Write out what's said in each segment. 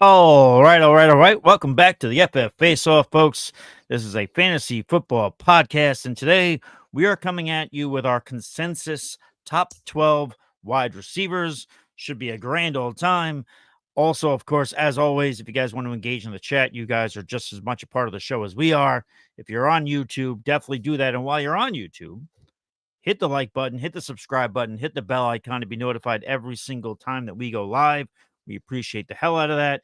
All right. Welcome back to the FF Face Off, folks. This is a fantasy football podcast, and today we are coming at you with our consensus top 12 wide receivers. Should be a grand old time. Also, of course, as always, if you guys want to engage in the chat, you guys are just as much a part of the show as we are. If you're on YouTube, definitely do that. And while you're on YouTube, hit the like button, hit the subscribe button, hit the bell icon to be notified every single time that we go live. We appreciate the hell out of that.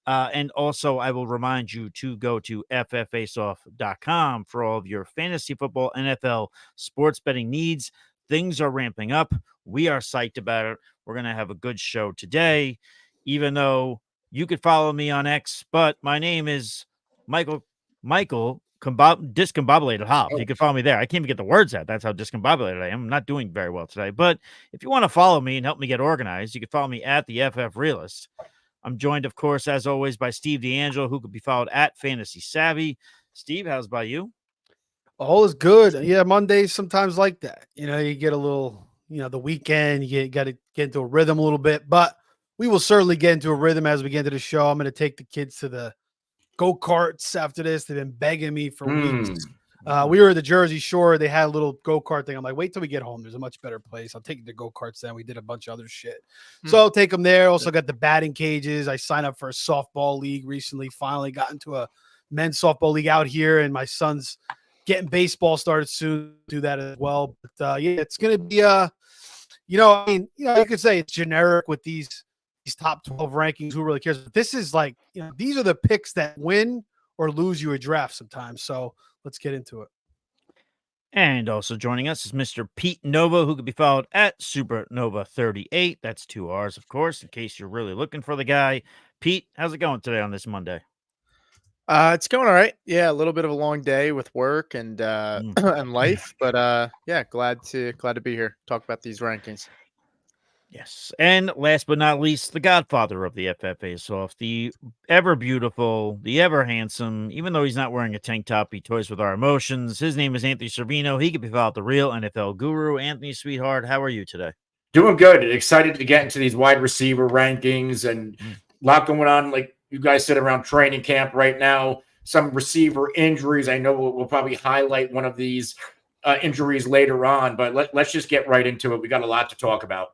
And also, I will remind you to go to fffaceoff.com for all of your fantasy football, NFL, sports betting needs. Things are ramping up. We are psyched about it. We're going to have a good show today, even though you could follow me on X, but my name is Michael discombobulated Hobbs. You can follow me there. I can't even get the words out. That's how discombobulated I am. I'm not doing very well today. But if you want to follow me and help me get organized, you can follow me at the FF Realist. I'm joined, of course, as always, by Steve D'Angelo, who could be followed at Fantasy Savvy. Steve, how's about you? All is good. Yeah, Mondays sometimes like that. You get a little, the weekend, you got to get into a rhythm a little bit, but we will certainly get into a rhythm as we get into the show. I'm going to take the kids to the go-karts after this. They've been begging me for weeks. We were at the Jersey Shore. They had a little go-kart thing. I'm like, wait till we get home. There's a much better place. I'll take you to go-karts then. We did a bunch of other shit. So I'll take them there. Also got the batting cages. I signed up for a softball league recently. Finally got into a men's softball league out here, and my son's getting baseball started soon. Do that as well. But yeah, it's going to be you could say it's generic with these top 12 rankings. Who really cares? But this is like, these are the picks that win or lose you a draft sometimes. So let's get into it. And also joining us is Mr. Pete Nova, who could be followed at Supernova38. That's 2 R's, of course, in case you're really looking for the guy. Pete, how's it going today on this Monday? It's going all right. Yeah, a little bit of a long day with work and and life, but yeah, glad to be here. Talk about these rankings. Yes. And last but not least, the godfather of the FFA Soft, the ever beautiful, the ever handsome, even though he's not wearing a tank top, he toys with our emotions. His name is Anthony Servino. He could be followed the real NFL guru. Anthony, sweetheart, how are you today? Doing good. Excited to get into these wide receiver rankings and a lot going on. Like you guys said, around training camp right now, some receiver injuries. I know we'll probably highlight one of these injuries later on, but let's just get right into it. We got a lot to talk about.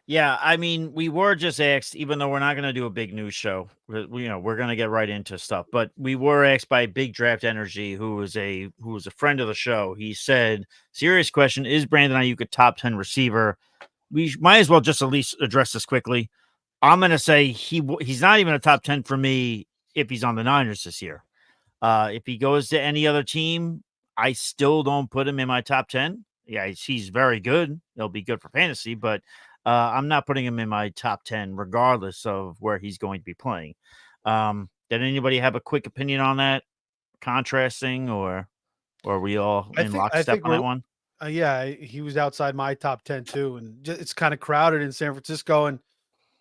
Yeah, I mean, we were just asked, even though we're not going to do a big news show, we're going to get right into stuff. But we were asked by Big Draft Energy, who was a friend of the show. He said, "Serious question: is Brandon Aiyuk a top 10 receiver?" We might as well just at least address this quickly. I'm going to say he's not even a top 10 for me if he's on the Niners this year. If he goes to any other team, I still don't put him in my top 10. Yeah, he's very good. He'll be good for fantasy, but I'm not putting him in my top 10, regardless of where he's going to be playing. Did anybody have a quick opinion on that? Contrasting, or are we all in lockstep on that one? Yeah, he was outside my top 10 too. And it's kind of crowded in San Francisco. And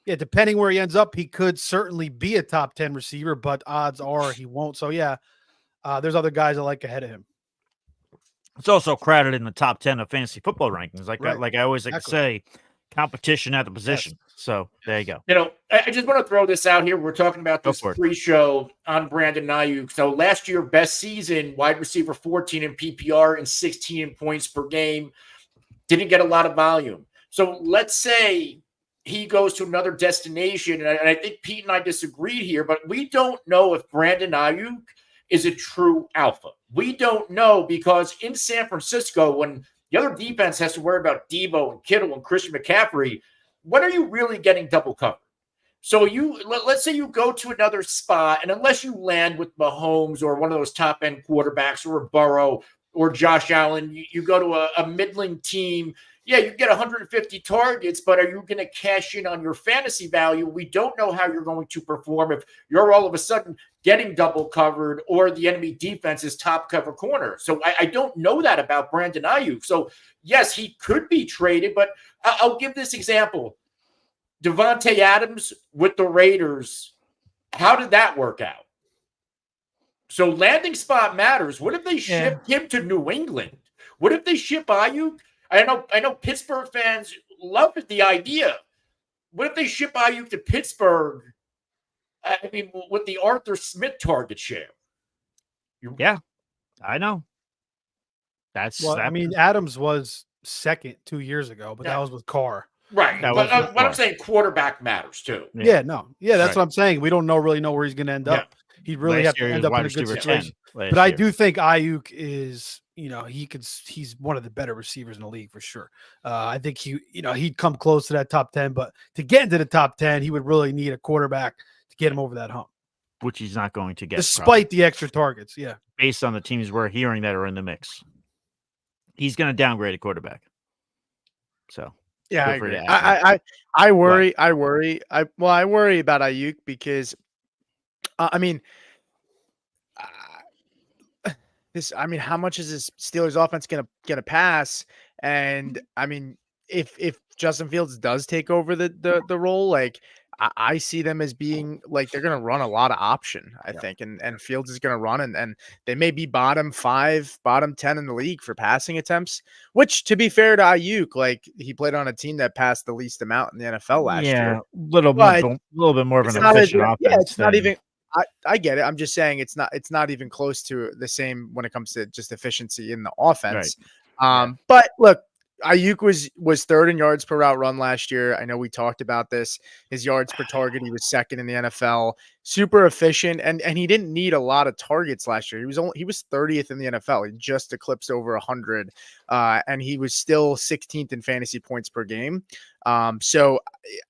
yeah, depending where he ends up, he could certainly be a top 10 receiver, but odds are he won't. So yeah, there's other guys I like ahead of him. It's also crowded in the top 10 of fantasy football rankings. Like I always like to say, competition at the position. Yes. So there you go. I just want to throw this out here. We're talking about this pre-show on Brandon Aiyuk. So last year, best season, wide receiver 14 in PPR and 16 in points per game. Didn't get a lot of volume. So let's say he goes to another destination, and I think Pete and I disagreed here, but we don't know if Brandon Aiyuk is a true alpha. We don't know, because in San Francisco, when the other defense has to worry about Debo and Kittle and Christian McCaffrey, when are you really getting double covered? So let's say you go to another spot, and unless you land with Mahomes or one of those top-end quarterbacks or a Burrow or Josh Allen, you go to a middling team. Yeah, you get 150 targets, but are you going to cash in on your fantasy value? We don't know how you're going to perform if you're all of a sudden getting double covered or the enemy defense is top cover corner. So I don't know that about Brandon Aiyuk. So yes, he could be traded, but I'll give this example. Davante Adams with the Raiders, how did that work out? So landing spot matters. What if they shipped him to New England? What if they ship Aiyuk? I know Pittsburgh fans love the idea. What if they ship Aiyuk to Pittsburgh I mean, with the Arthur Smith target share. Yeah, I know. Well, I mean, Adams was second 2 years ago, but that was with Carr. Right. But what I'm saying, quarterback matters too. Yeah, that's what I'm saying. We don't really know where he's going to end up. He'd really have to end up in a good situation. But I do think Aiyuk is, he's one of the better receivers in the league for sure. I think he'd come close to that top 10, but to get into the top 10, he would really need a quarterback to get him over that hump. Which he's not going to get. Despite the extra targets, based on the teams we're hearing that are in the mix. He's going to downgrade a quarterback. So yeah, I agree. I worry. I worry about Aiyuk because, how much is this Steelers offense going to pass? And I mean, if Justin Fields does take over the role, like I see them as being like they're going to run a lot of option, I think, and Fields is going to run, and they may be bottom 5, bottom 10 in the league for passing attempts. Which, to be fair to Aiyuk, like he played on a team that passed the least amount in the NFL last year. A little bit more of an efficient offense. Yeah, it's not even. I get it. I'm just saying it's not even close to the same when it comes to just efficiency in the offense. Right. But look. Aiyuk was third in yards per route run last year. I know we talked about this. His yards per target, he was second in the NFL. Super efficient, and he didn't need a lot of targets last year. He was 30th in the NFL. He just eclipsed over 100, and he was still 16th in fantasy points per game. So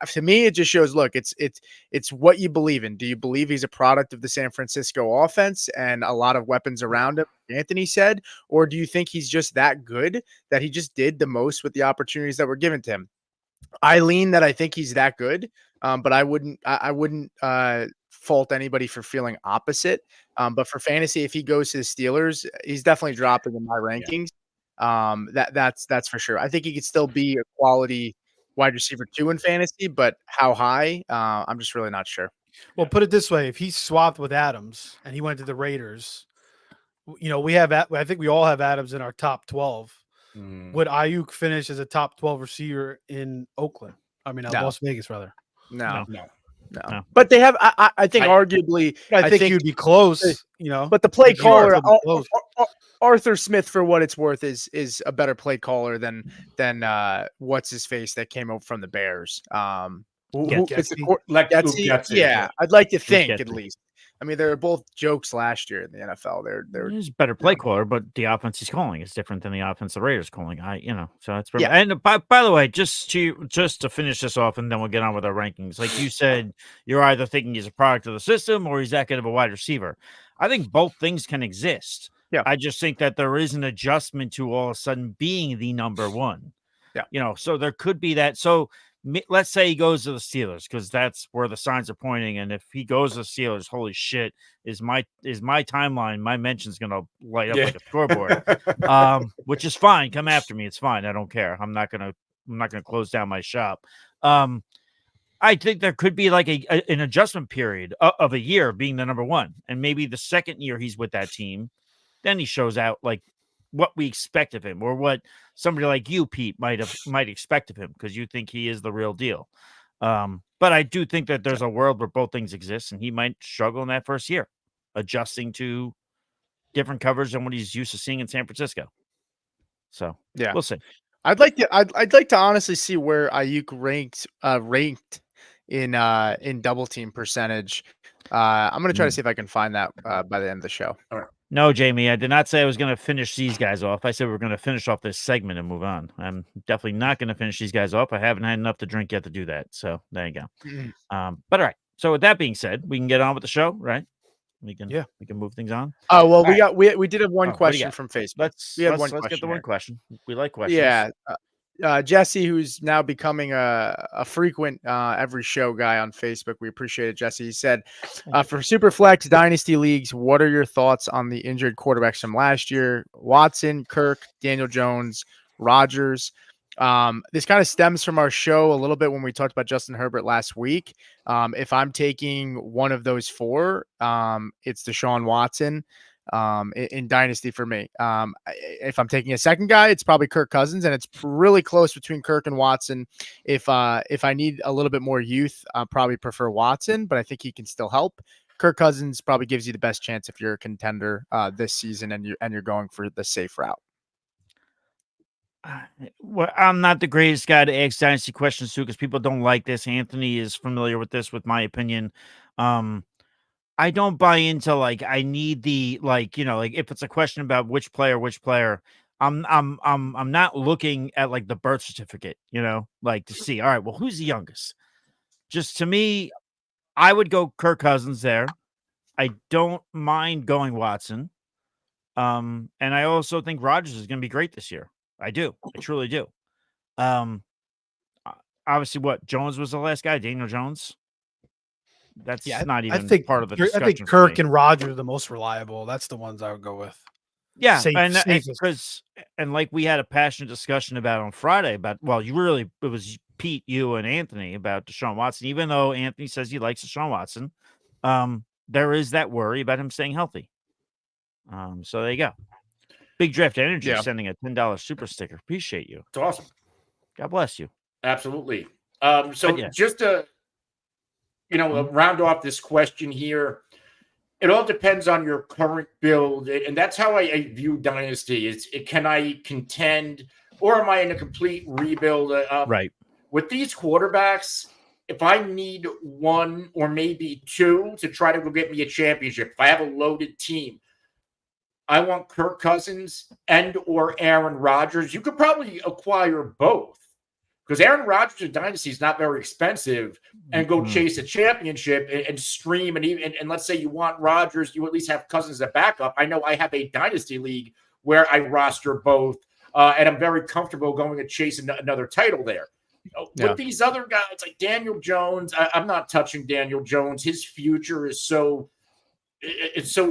to me, it just shows. Look, it's what you believe in. Do you believe he's a product of the San Francisco offense and a lot of weapons around him, Anthony said, or do you think he's just that good that he just did the most with the opportunities that were given to him? I lean that I think he's that good, but I wouldn't fault anybody for feeling opposite. But for fantasy, if he goes to the Steelers, he's definitely dropping in my rankings. That's for sure. I think he could still be a quality wide receiver 2 in fantasy, but how high? I'm just really not sure. Well, put it this way: if he swapped with Adams and he went to the Raiders, I think we all have Adams in our top 12. Would Aiyuk finish as a top 12 receiver in Oakland? Las Vegas, rather. No. But they have. I think arguably. I think you'd be close. But the play caller, Arthur Smith, for what it's worth, is a better play caller than what's his face that came over from the Bears. Getsy. Yeah, I'd like to think at least. I mean, they were both jokes last year in the NFL. He's a better play caller, but the offense he's calling is different than the offense the Raiders calling. So that's pretty. Yeah. And by the way, just to finish this off, and then we'll get on with our rankings. Like you said, you're either thinking he's a product of the system or he's that good of a wide receiver. I think both things can exist. Yeah. I just think that there is an adjustment to all of a sudden being the number one. Yeah. So there could be that. So let's say he goes to the Steelers because that's where the signs are pointing. And if he goes to the Steelers, holy shit, is my timeline, my mention's going to light up like a scoreboard, which is fine. Come after me. It's fine. I don't care. I'm not going to close down my shop. I think there could be like an adjustment period of a year being the number one. And maybe the second year he's with that team, then he shows out like what we expect of him, or what somebody like you, Pete, might expect of him, because you think he is the real deal. But I do think that there's a world where both things exist, and he might struggle in that first year, adjusting to different coverage than what he's used to seeing in San Francisco. So we'll see. I'd like to honestly see where Aiyuk ranked in double team percentage. I'm going to try to see if I can find that by the end of the show. All right. No, Jamie, I did not say I was going to finish these guys off. I said we're going to finish off this segment and move on. I'm definitely not going to finish these guys off. I haven't had enough to drink yet to do that. So there you go. Mm-hmm. But all right. So with that being said, we can get on with the show, right? We can move things on. Oh, well, we did have one question from Facebook. Let's get the one question. We like questions. Yeah. Jesse, who's now becoming a frequent every show guy on Facebook. We appreciate it, Jesse. He said, for Superflex Dynasty Leagues, what are your thoughts on the injured quarterbacks from last year? Watson, Kirk, Daniel Jones, Rodgers. This kind of stems from our show a little bit when we talked about Justin Herbert last week. If I'm taking one of those four, it's Deshaun Watson. in Dynasty for me. If I'm taking a second guy, it's probably Kirk Cousins, and it's really close between Kirk and Watson. If I need a little bit more youth, I probably prefer Watson, but I think he can still help. Kirk Cousins probably gives you the best chance if you're a contender this season and you're going for the safe route. Well, I'm not the greatest guy to ask dynasty questions to because people don't like this. Anthony is familiar with this, with my opinion. I don't buy into I need the if it's a question about which player, I'm not looking at the birth certificate, to see, all right, well, who's the youngest? Just to me, I would go Kirk Cousins there. I don't mind going Watson. And I also think Rodgers is going to be great this year. I do. I truly do. Obviously, Jones was the last guy, Daniel Jones. That's not even part of the discussion. I think Kirk and Rodgers are the most reliable. That's the ones I would go with. Yeah, and like we had a passionate discussion about on Friday it was Pete, you, and Anthony about Deshaun Watson. Even though Anthony says he likes Deshaun Watson, there is that worry about him staying healthy. So there you go. Big Draft Energy sending a $10 super sticker. Appreciate you. It's awesome. God bless you. Absolutely. Just to round off this question here, it all depends on your current build, and that's how I view Dynasty. Can I contend, or am I in a complete rebuild? Right. With these quarterbacks, if I need one or maybe two to try to go get me a championship, if I have a loaded team, I want Kirk Cousins and or Aaron Rodgers. You could probably acquire both because Aaron Rodgers in Dynasty is not very expensive, and go chase a championship and stream. And let's say you want Rodgers, you at least have Cousins as a backup. I know I have a Dynasty league where I roster both, and I'm very comfortable going to chase another title there. With these other guys like Daniel Jones, I'm not touching Daniel Jones. His future is so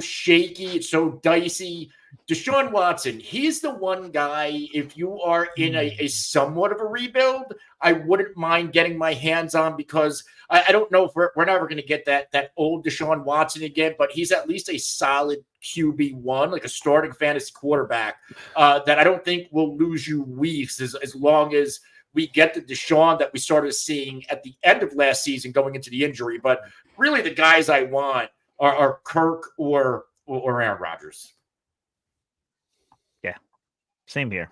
shaky. It's so dicey. Deshaun Watson, he's the one guy, if you are in a somewhat of a rebuild, I wouldn't mind getting my hands on, because I don't know if we're never going to get that old Deshaun Watson again, but he's at least a solid QB1, like a starting fantasy quarterback that I don't think will lose you weeks as long as we get the Deshaun that we started seeing at the end of last season going into the injury. But really the guys I want are Kirk or Aaron Rodgers. Yeah, same here.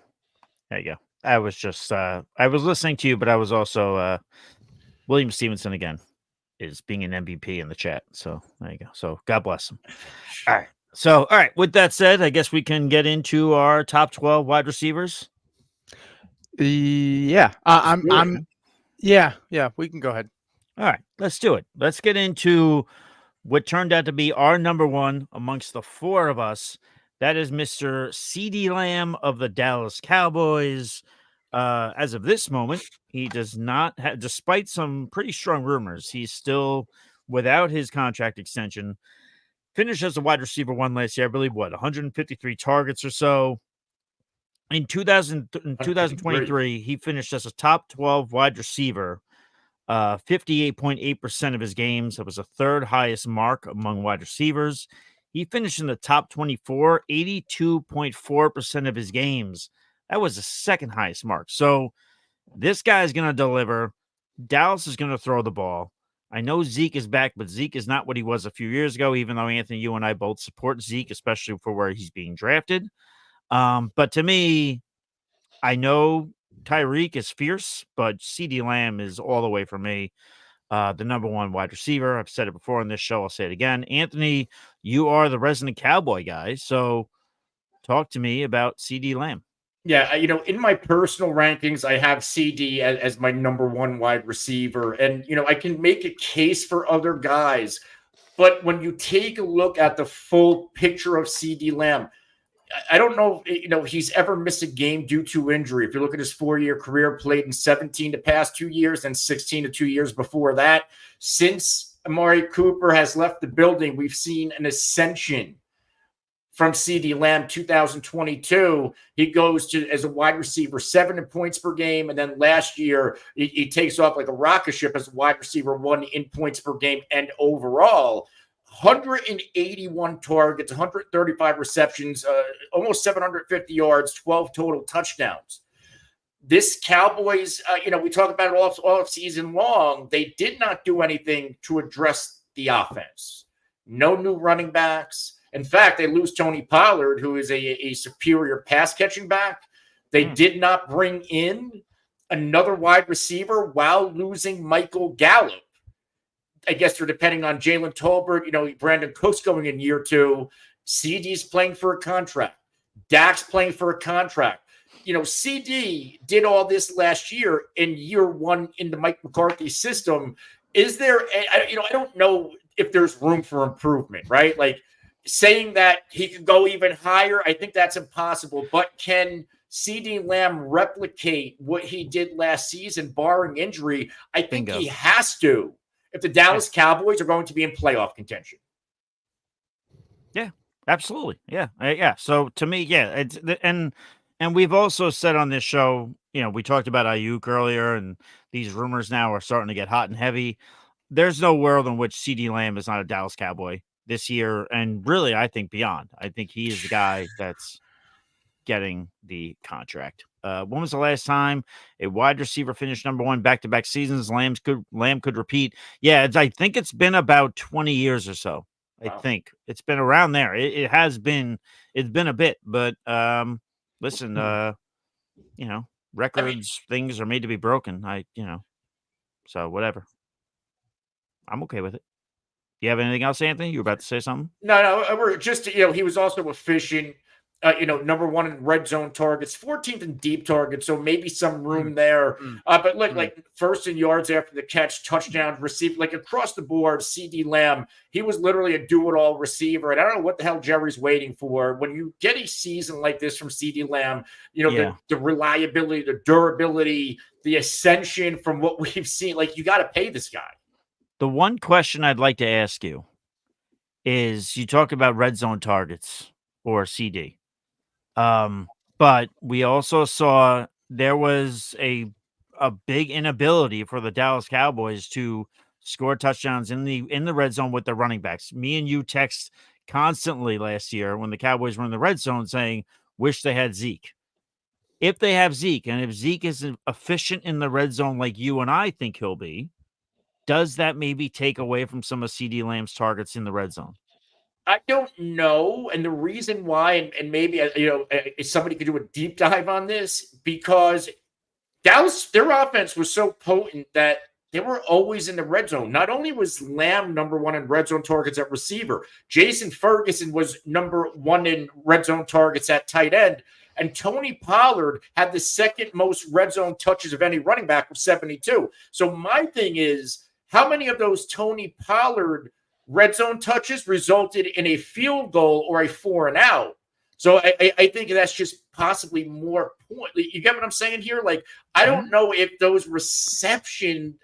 There you go. I was just I was listening to you, but I was also William Stevenson again is being an MVP in the chat. So there you go. So God bless him. All right. So all right. With that said, I guess we can get into our top 12 wide receivers. Yeah. We can go ahead. All right, let's do it. Let's get into what turned out to be our number one amongst the four of us. That is Mr. CeeDee Lamb of the Dallas Cowboys. As of this moment, he does not have, despite some pretty strong rumors, he's still without his contract extension. Finished as a wide receiver one last year, I believe, 153 targets or so. In 2023, he finished as a top 12 wide receiver. 58.8% of his games. That was the third highest mark among wide receivers. He finished in the top 24, 82.4% of his games. That was the second highest mark. So this guy is going to deliver. Dallas is going to throw the ball. I know Zeke is back, but Zeke is not what he was a few years ago, even though, Anthony, you and I both support Zeke, especially for where he's being drafted. But to me, I know Tyreek is fierce, but CeeDee Lamb is all the way for me. The number one wide receiver. I've said it before on this show. I'll say it again. Anthony, you are the resident Cowboy guy. So talk to me about CeeDee Lamb. Yeah, in my personal rankings, I have CD as my number one wide receiver. And, I can make a case for other guys. But when you take a look at the full picture of CeeDee Lamb, I don't know if, he's ever missed a game due to injury. If you look at his 4-year career, played in 17 the past 2 years and 16 the 2 years before that. Since Amari Cooper has left the building, we've seen an ascension from CeeDee Lamb. 2022, he goes to as a wide receiver 7 points per game, and then last year he takes off like a rocket ship as a wide receiver 1 in points per game and overall. 181 targets, 135 receptions, almost 750 yards, 12 total touchdowns. This Cowboys, we talk about it all season long. They did not do anything to address the offense. No new running backs. In fact, they lose Tony Pollard, who is a superior pass catching back. They did not bring in another wide receiver while losing Michael Gallup. I guess they're depending on Jalen Tolbert. Brandon Cook's going in year 2. CeeDee's playing for a contract. Dak's playing for a contract. CeeDee did all this last year in year 1 in the Mike McCarthy system. Is there, I don't know if there's room for improvement, right? Like saying that he could go even higher, I think that's impossible. But can CeeDee Lamb replicate what he did last season, barring injury? I think he has to if the Dallas Cowboys are going to be in playoff contention. Yeah, absolutely. Yeah. Yeah. So to me, it's and we've also said on this show, we talked about Aiyuk earlier, and these rumors now are starting to get hot and heavy. There's no world in which CeeDee Lamb is not a Dallas Cowboy this year, and really, I think beyond. I think he is the guy that's getting the contract. When was the last time a wide receiver finished number 1 back-to-back seasons? Lamb could repeat. Yeah, I think it's been about 20 years or so. Wow. I think it's been around there. It's been a bit, but listen, records, things are made to be broken. So whatever. I'm okay with it. You have anything else, Anthony? You were about to say something? No, we're just, he was also efficient, number 1 in red zone targets, 14th in deep targets. So maybe some room there. But look, like first in yards after the catch, touchdowns, received, like across the board, CeeDee Lamb, he was literally a do-it-all receiver. And I don't know what the hell Jerry's waiting for. When you get a season like this from CeeDee Lamb, the reliability, the durability, the ascension from what we've seen, like you got to pay this guy. The one question I'd like to ask you is you talk about red zone targets or CeeDee. But we also saw there was a big inability for the Dallas Cowboys to score touchdowns in the red zone with their running backs. Me and you text constantly last year when the Cowboys were in the red zone saying, wish they had Zeke. If they have Zeke, and if Zeke is efficient in the red zone like you and I think he'll be, does that maybe take away from some of CeeDee Lamb's targets in the red zone? I don't know. And the reason why, and maybe, if somebody could do a deep dive on this, because Dallas, their offense was so potent that they were always in the red zone. Not only was Lamb number 1 in red zone targets at receiver, Jason Ferguson was number 1 in red zone targets at tight end. And Tony Pollard had the second most red zone touches of any running back with 72. So my thing is, how many of those Tony Pollard red zone touches resulted in a field goal or a 4-and-out? So I think that's just possibly more point. You get what I'm saying here? Like, I don't know if those receiving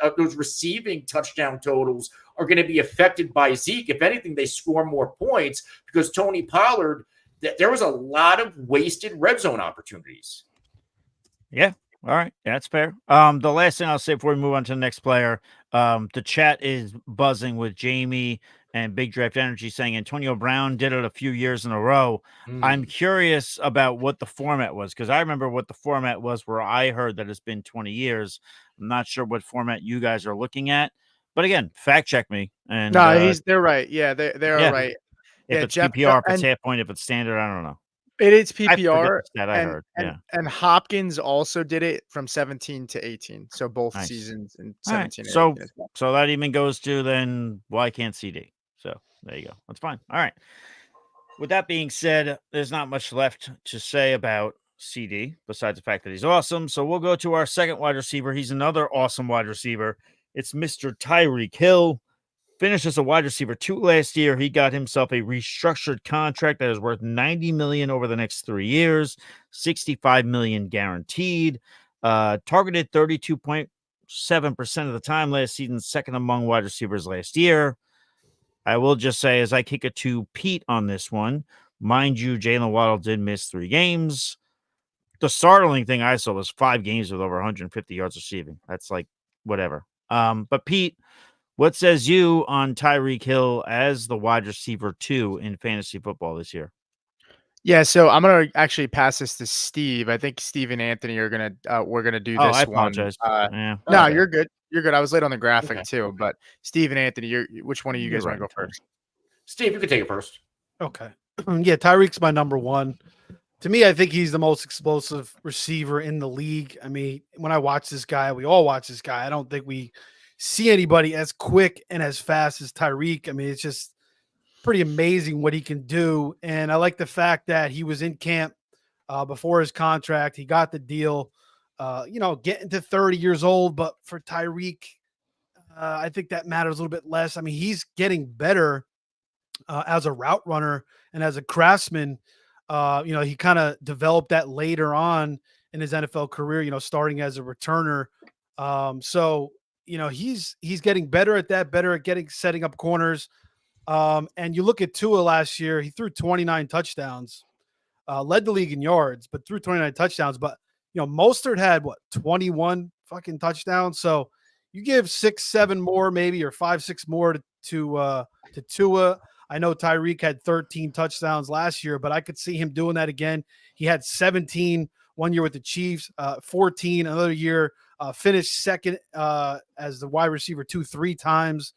touchdown totals are going to be affected by Zeke. If anything, they score more points because Tony Pollard, there was a lot of wasted red zone opportunities. Yeah. All right. That's fair. The last thing I'll say before we move on to the next player, the chat is buzzing with Jamie and Big Draft Energy saying Antonio Brown did it a few years in a row. I'm curious about what the format was, because I remember what the format was where I heard that it's been 20 years. I'm not sure what format you guys are looking at, but again, fact check me. And they're right. Yeah, they're right. If it's PPR, if it's half point, if it's standard, I don't know. It is PPR. I heard. And Hopkins also did it from 17 to 18. So both seasons in 17 and 18 as well. So that even goes to then why can't CeeDee? So there you go. That's fine. All right. With that being said, there's not much left to say about CeeDee besides the fact that he's awesome. So we'll go to our second wide receiver. He's another awesome wide receiver. It's Mr. Tyreek Hill. Finished as a wide receiver 2 last year. He got himself a restructured contract that is worth $90 million over the next 3 years, $65 million guaranteed. Targeted 32.7% of the time last season, second among wide receivers last year. I will just say, as I kick it to Pete on this one, mind you, Jalen Waddle did miss 3 games. The startling thing I saw was 5 games with over 150 yards receiving. That's like whatever. But Pete, What says you on Tyreek Hill as the wide receiver 2 in fantasy football this year? Yeah, so I'm gonna actually pass this to Steve. I think Steve and Anthony are we're gonna do Oh, I this one. apologize. Yeah. No, Okay. you're good. You're good. I was late on the graphic Okay. too, but Steve and Anthony, which one of you You're guys want right to go in time. first? Steve, you can take it first. Okay. Yeah, Tyreek's my number one. To me, I think he's the most explosive receiver in the league. I mean, when I watch this guy, we all watch this guy. I don't think we see anybody as quick and as fast as Tyreek. I mean, it's just pretty amazing what he can do. And I like the fact that he was in camp before his contract. He got the deal, getting to 30 years old. But for Tyreek, I think that matters a little bit less. I mean, he's getting better as a route runner and as a craftsman. He kind of developed that later on in his NFL career, starting as a returner. He's getting better at that, better at setting up corners. And you look at Tua last year, he threw 29 touchdowns, led the league in yards, but threw 29 touchdowns. But, Mostert had 21 fucking touchdowns. So you give 6, 7 more, maybe, or 5, 6 more to Tua. I know Tyreek had 13 touchdowns last year, but I could see him doing that again. He had 17 one year with the Chiefs, 14 another year, finished second as the wide receiver 3 times.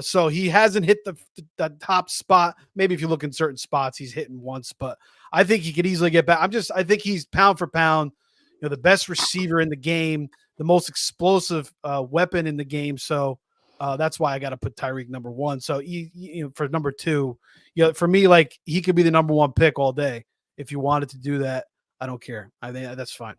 So he hasn't hit the top spot. Maybe if you look in certain spots, he's hitting once, but I think he could easily get back. I think he's pound for pound, the best receiver in the game, the most explosive weapon in the game. So that's why I got to put Tyreek number one. So for number 2, for me, like, he could be the number 1 pick all day. If you wanted to do that, I don't care. I think that's fine.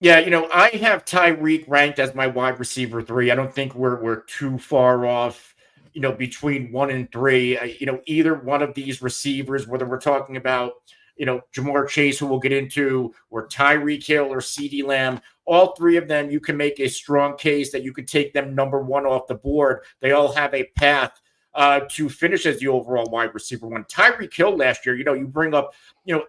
Yeah, I have Tyreek ranked as my wide receiver 3. I don't think we're too far off, between 1 and 3. Either one of these receivers, whether we're talking about, Jamar Chase, who we'll get into, or Tyreek Hill or CeeDee Lamb, all 3 of them, you can make a strong case that you could take them number 1 off the board. They all have a path to finish as the overall wide receiver 1. Tyreek Hill last year, you bring up,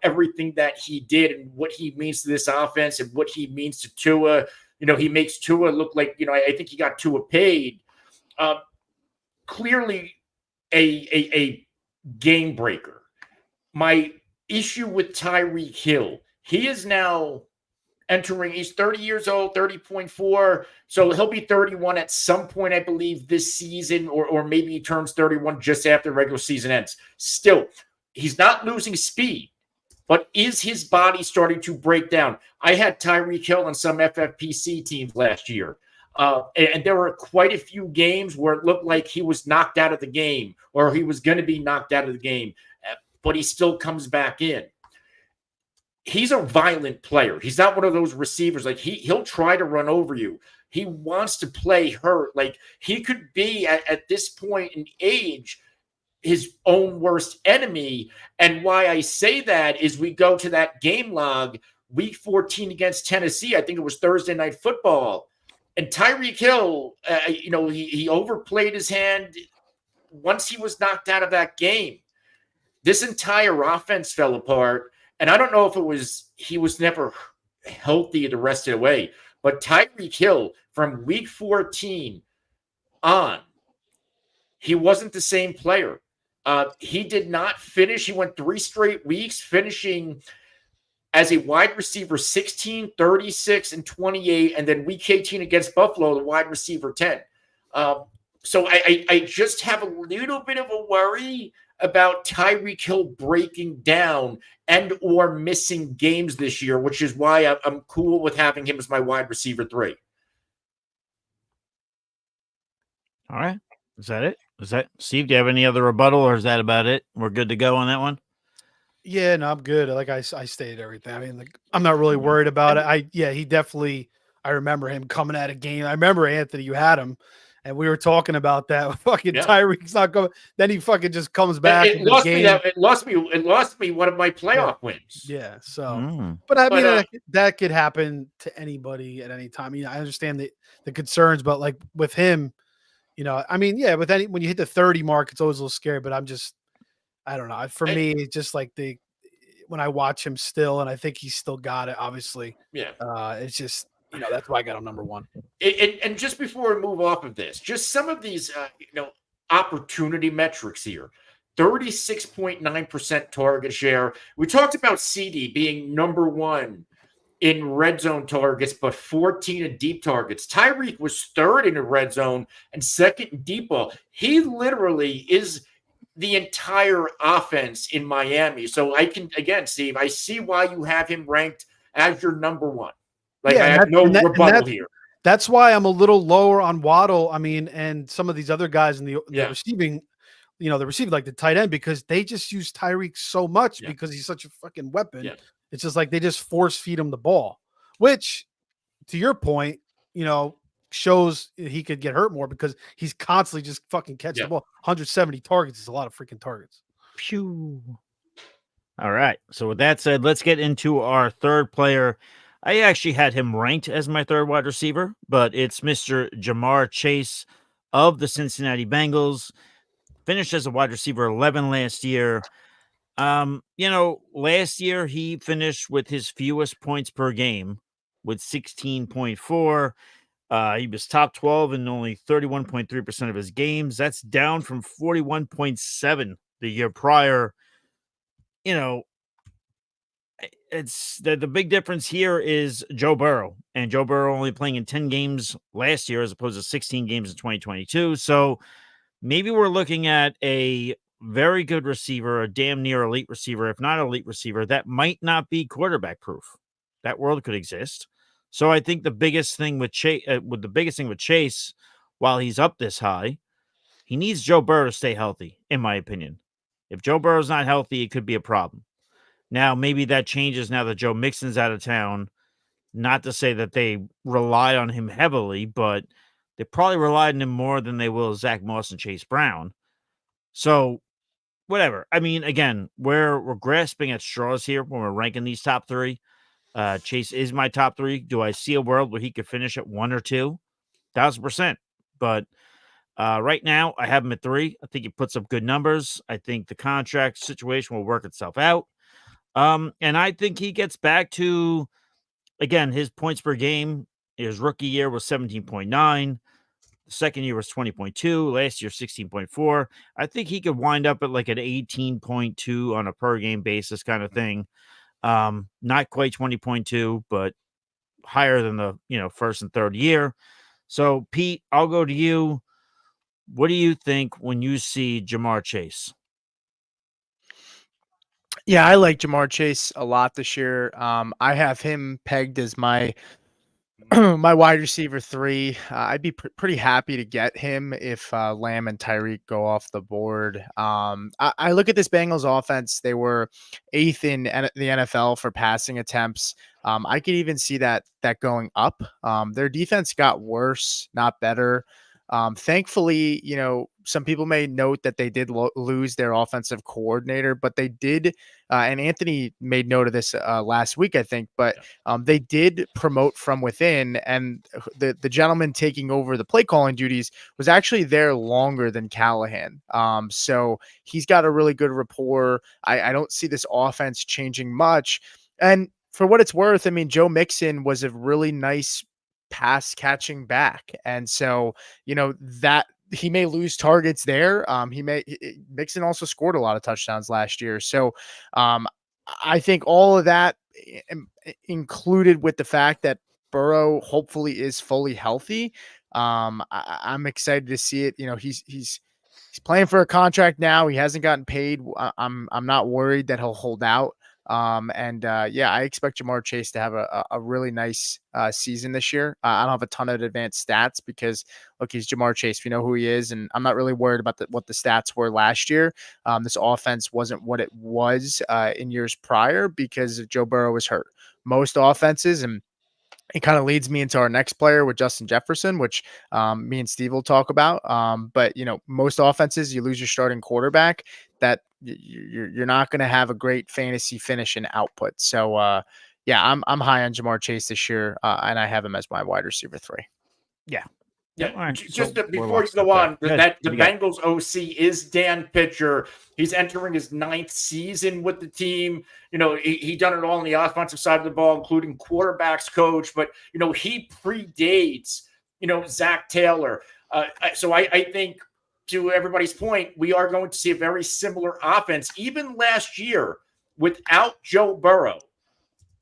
everything that he did and what he means to this offense and what he means to Tua. He makes Tua look like, I think he got Tua paid. Clearly a game breaker. My issue with Tyreek Hill, he is now he's 30 years old, 30.4. So he'll be 31 at some point, I believe, this season, or maybe he turns 31 just after the regular season ends. Still, he's not losing speed, but is his body starting to break down? I had Tyreek Hill on some FFPC teams last year. And there were quite a few games where it looked like he was knocked out of the game, or he was going to be knocked out of the game, but he still comes back in. He's a violent player. He's not one of those receivers. Like, he'll try to run over you. He wants to play hurt. Like, he could be at this point in age his own worst enemy. And why I say that is we go to that game log, week 14 against Tennessee. I think it was Thursday Night Football. And Tyreek Hill, he overplayed his hand once he was knocked out of that game. This entire offense fell apart. And I don't know if he was never healthy the rest of the way, but Tyreek Hill from week 14 on, he wasn't the same player. He did not finish. He went 3 straight weeks finishing as a wide receiver 16, 36, and 28, and then week 18 against Buffalo, the wide receiver 10. So I just have a little bit of a worry about Tyreek Hill breaking down and or missing games this year, which is why I'm cool with having him as my wide receiver 3. All right. Is that it? Steve, do you have any other rebuttal, or is that about it? We're good to go on that one? Yeah, no, I'm good. Like I stated everything. I mean, like, I'm not really worried about it. He definitely, I remember him coming at a game. I remember, Anthony, you had him, and we were talking about that. Fucking Tyreek's not coming. Then he fucking just comes back. It lost me one of my playoff wins. Yeah. So, but I mean, that could happen to anybody at any time. I understand the concerns, but like with him, when you hit the 30 mark, it's always a little scary. But I don't know. For me, it's just like when I watch him still, and I think he's still got it. Obviously, yeah. It's just that's why I got him number one. And just before we move off of this, just some of these, opportunity metrics here. 36.9% target share. We talked about CeeDee being number one in red zone targets, but 14 in deep targets. Tyreek was third in the red zone and second in deep ball. He literally is the entire offense in Miami. So I can, again, Steve, I see why you have him ranked as your number one. Like, I have no rebuttal here. That's why I'm a little lower on Waddle. I mean, and some of these other guys in the receiving, the receiving, like the tight end, because they just use Tyreek so much because he's such a fucking weapon. Yeah. It's just like they just force feed him the ball, which, to your point, shows he could get hurt more because he's constantly just fucking catching the ball. 170 targets is a lot of freaking targets. Phew. All right. So with that said, let's get into our third player. I actually had him ranked as my third wide receiver, but it's Mr. Ja'Marr Chase of the Cincinnati Bengals. Finished as a wide receiver 11 last year. Last year he finished with his fewest points per game with 16.4. He was top 12 in only 31.3% of his games. That's down from 41.7 the year prior. It's the big difference here is Joe Burrow, and Joe Burrow only playing in 10 games last year as opposed to 16 games in 2022. So maybe we're looking at a very good receiver, a damn near elite receiver, if not elite receiver, that might not be quarterback proof. That world could exist. So I think the biggest thing with Chase, while he's up this high, he needs Joe Burrow to stay healthy, in my opinion. If Joe Burrow's not healthy, it could be a problem. Now, maybe that changes now that Joe Mixon's out of town. Not to say that they rely on him heavily, but they probably relied on him more than they will Zach Moss and Chase Brown. So, whatever. I mean, again, we're grasping at straws here when we're ranking these top three. Chase is my top three. Do I see a world where he could finish at 1 or 2? 1,000%. But right now, I have him at 3. I think he puts up good numbers. I think the contract situation will work itself out. And I think he gets back to, again, his points per game. His rookie year was 17.9. The second year was 20.2. Last year, 16.4. I think he could wind up at like an 18.2 on a per game basis kind of thing. Not quite 20.2, but higher than the first and third year. So, Pete, I'll go to you. What do you think when you see Ja'Marr Chase? Yeah, I like Ja'Marr Chase a lot this year. I have him pegged as my my wide receiver 3. I'd be pretty happy to get him if Lamb and Tyreek go off the board. I look at this Bengals offense. They were 8th in the NFL for passing attempts. I could even see that going up. Their defense got worse, not better. Thankfully, some people may note that they did lose their offensive coordinator, but they did, and Anthony made note of this last week, I think, but they did promote from within, and the gentleman taking over the play calling duties was actually there longer than Callahan. So he's got a really good rapport. I don't see this offense changing much. And for what it's worth, I mean, Joe Mixon was a really nice pass catching back. And so, that he may lose targets there. Mixon also scored a lot of touchdowns last year. So I think all of that included with the fact that Burrow hopefully is fully healthy. I'm excited to see it. He's playing for a contract now. He hasn't gotten paid. I'm not worried that he'll hold out. I expect Ja'Marr Chase to have a really nice season this year. I don't have a ton of advanced stats because, look, he's Ja'Marr Chase. We know who he is, and I'm not really worried about what the stats were last year. This offense wasn't what it was in years prior because Joe Burrow was hurt. Most offenses, and it kind of leads me into our next player with Justin Jefferson, which me and Steve will talk about. But most offenses, you lose your starting quarterback, that you're not going to have a great fantasy finish and output. So I'm high on Ja'Marr Chase this year, and I have him as my wide receiver 3. Yeah, Yeah, All right. just So before you go on, the Bengals OC is Dan Pitcher. He's entering his 9th season with the team. He done it all on the offensive side of the ball, including quarterbacks coach. But he predates Zach Taylor. So I think, to everybody's point, we are going to see a very similar offense. Even last year, without Joe Burrow,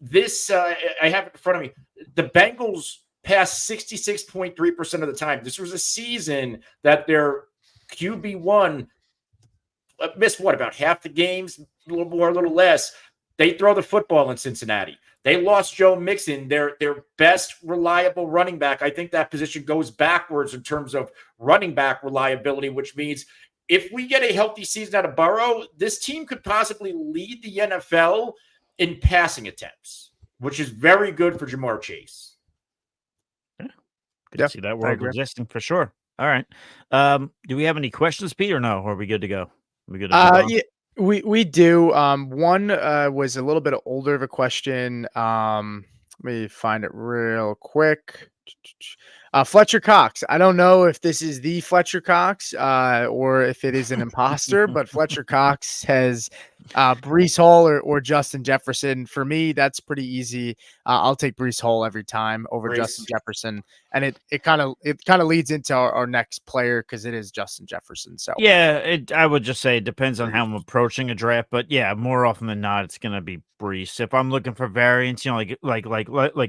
this I have it in front of me. The Bengals passed 66.3% of the time. This was a season that their QB1 missed about half the games, a little more, a little less. They throw the football in Cincinnati. They lost Joe Mixon, their best reliable running back. I think that position goes backwards in terms of running back reliability, which means if we get a healthy season out of Burrow, this team could possibly lead the NFL in passing attempts, which is very good for Jamar Chase. Good to see that world existing for sure. All right. Do we have any questions, Pete, or no? Or are we good to go? We good to go? Yeah, we do. One was a little bit older of a question. Let me find it real quick. Fletcher Cox. I don't know if this is the Fletcher Cox or if it is an imposter, but Fletcher Cox has Breece Hall or Justin Jefferson. For me, that's pretty easy. I'll take Breece Hall every time over Justin Jefferson, and it kind of leads into our next player because it is Justin Jefferson. So yeah, I would just say it depends on how I'm approaching a draft, but yeah, more often than not, it's gonna be Breece. If I'm looking for variance, like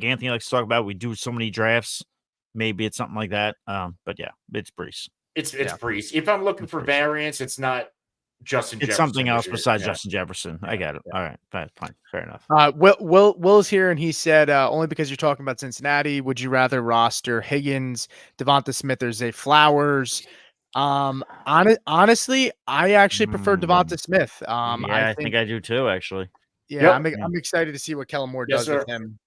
Anthony likes to talk about, we do so many drafts. Maybe it's something like that. But yeah, it's Breece. It's Breece. If I'm looking for variance, it's not Justin Jefferson. It's something else besides Justin Jefferson. I got it. All right. Fine. Fair enough. Will's here, and he said, only because you're talking about Cincinnati, would you rather roster Higgins, Devonta Smith, or Zay Flowers? Honestly, I actually prefer Devonta Smith. I think I do too, actually. Yeah, I'm excited to see what Kellen Moore does with him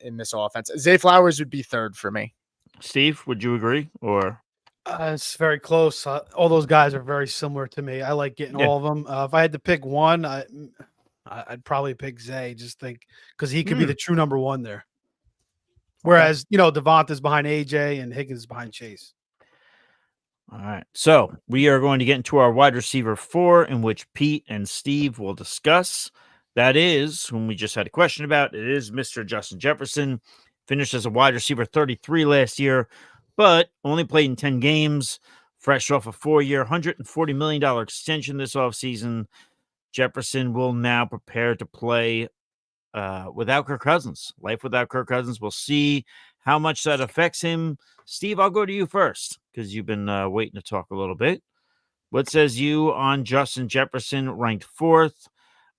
in this offense. Zay Flowers would be third for me. Steve, would you agree? Or it's very close. All those guys are very similar to me. I like getting all of them. If I had to pick one, I'd probably pick Zay. Just think because he could be the true number one there. Whereas Devonta's behind AJ and Higgins is behind Chase. All right. So we are going to get into our wide receiver 4, in which Pete and Steve will discuss. That is, when we just had a question about, it is Mr. Justin Jefferson. Finished as a wide receiver 33 last year, but only played in 10 games, fresh off a 4-year, $140 million extension this offseason. Jefferson will now prepare to play without Kirk Cousins. Life without Kirk Cousins. We'll see how much that affects him. Steve, I'll go to you first because you've been waiting to talk a little bit. What says you on Justin Jefferson, ranked 4th?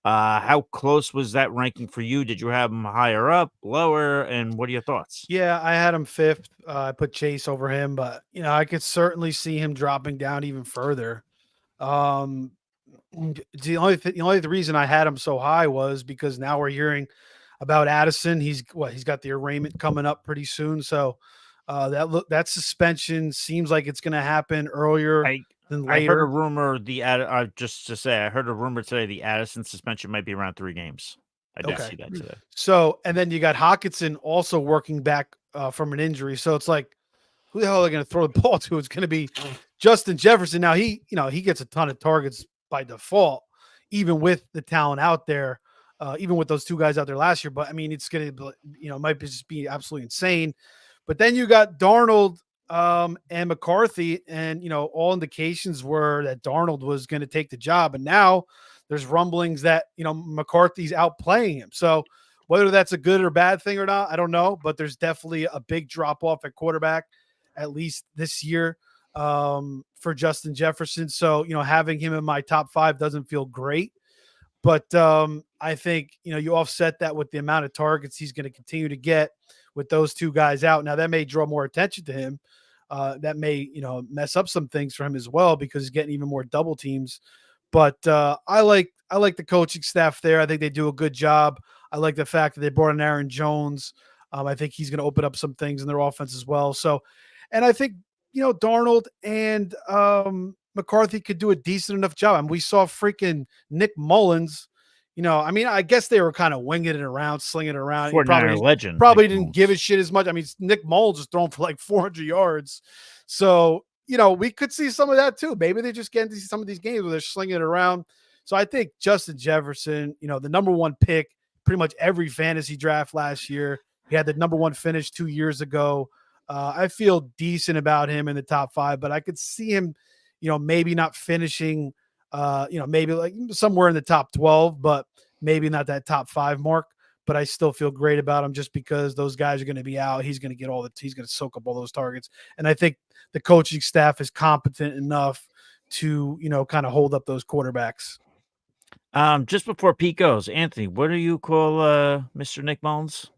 How close was that ranking for you? Did you have him higher up, lower, and what are your thoughts? Yeah, I had him 5th. I put Chase over him, but I could certainly see him dropping down even further. The only reason I had him so high was because now we're hearing about Addison. He's got the arraignment coming up pretty soon, so that suspension seems like it's going to happen earlier. Than later. I heard a rumor. I heard a rumor today. The Addison suspension might be around 3 games. I did see that today. So, and then you got Hockenson also working back from an injury. So it's like, who the hell are they going to throw the ball to? It's going to be Justin Jefferson. Now he gets a ton of targets by default, even with the talent out there, even with those 2 guys out there last year. But I mean, it's going to, might just be absolutely insane. But then you got Darnold. And McCarthy, and all indications were that Darnold was going to take the job, and now there's rumblings that McCarthy's outplaying him. So whether that's a good or bad thing or not, I don't know, but there's definitely a big drop off at quarterback, at least this year, for Justin Jefferson. So having him in my top 5 doesn't feel great, but I think you offset that with the amount of targets he's going to continue to get with those 2 guys out. Now that may draw more attention to him. That may, mess up some things for him as well because he's getting even more double teams. But I like the coaching staff there. I think they do a good job. I like the fact that they brought in Aaron Jones. I think he's going to open up some things in their offense as well. So, and I think, Darnold and McCarthy could do a decent enough job. I mean, we saw freaking Nick Mullins, I mean, I guess they were kind of winging it around, slinging it around. He 49er legend. Probably didn't give a shit as much. I mean, Nick Mullins is thrown for like 400 yards. So, we could see some of that too. Maybe they just get into some of these games where they're slinging it around. So I think Justin Jefferson, the number one pick, pretty much every fantasy draft last year. He had the number one finish 2 years ago. I feel decent about him in the top 5, but I could see him, maybe not finishing, maybe like somewhere in the top 12, but maybe not that top 5 mark. But I still feel great about him just because those guys are going to be out. He's going to get he's going to soak up all those targets. And I think the coaching staff is competent enough to, kind of hold up those quarterbacks. Just before Pete goes, Anthony, what do you call Mr. Nick Mullins?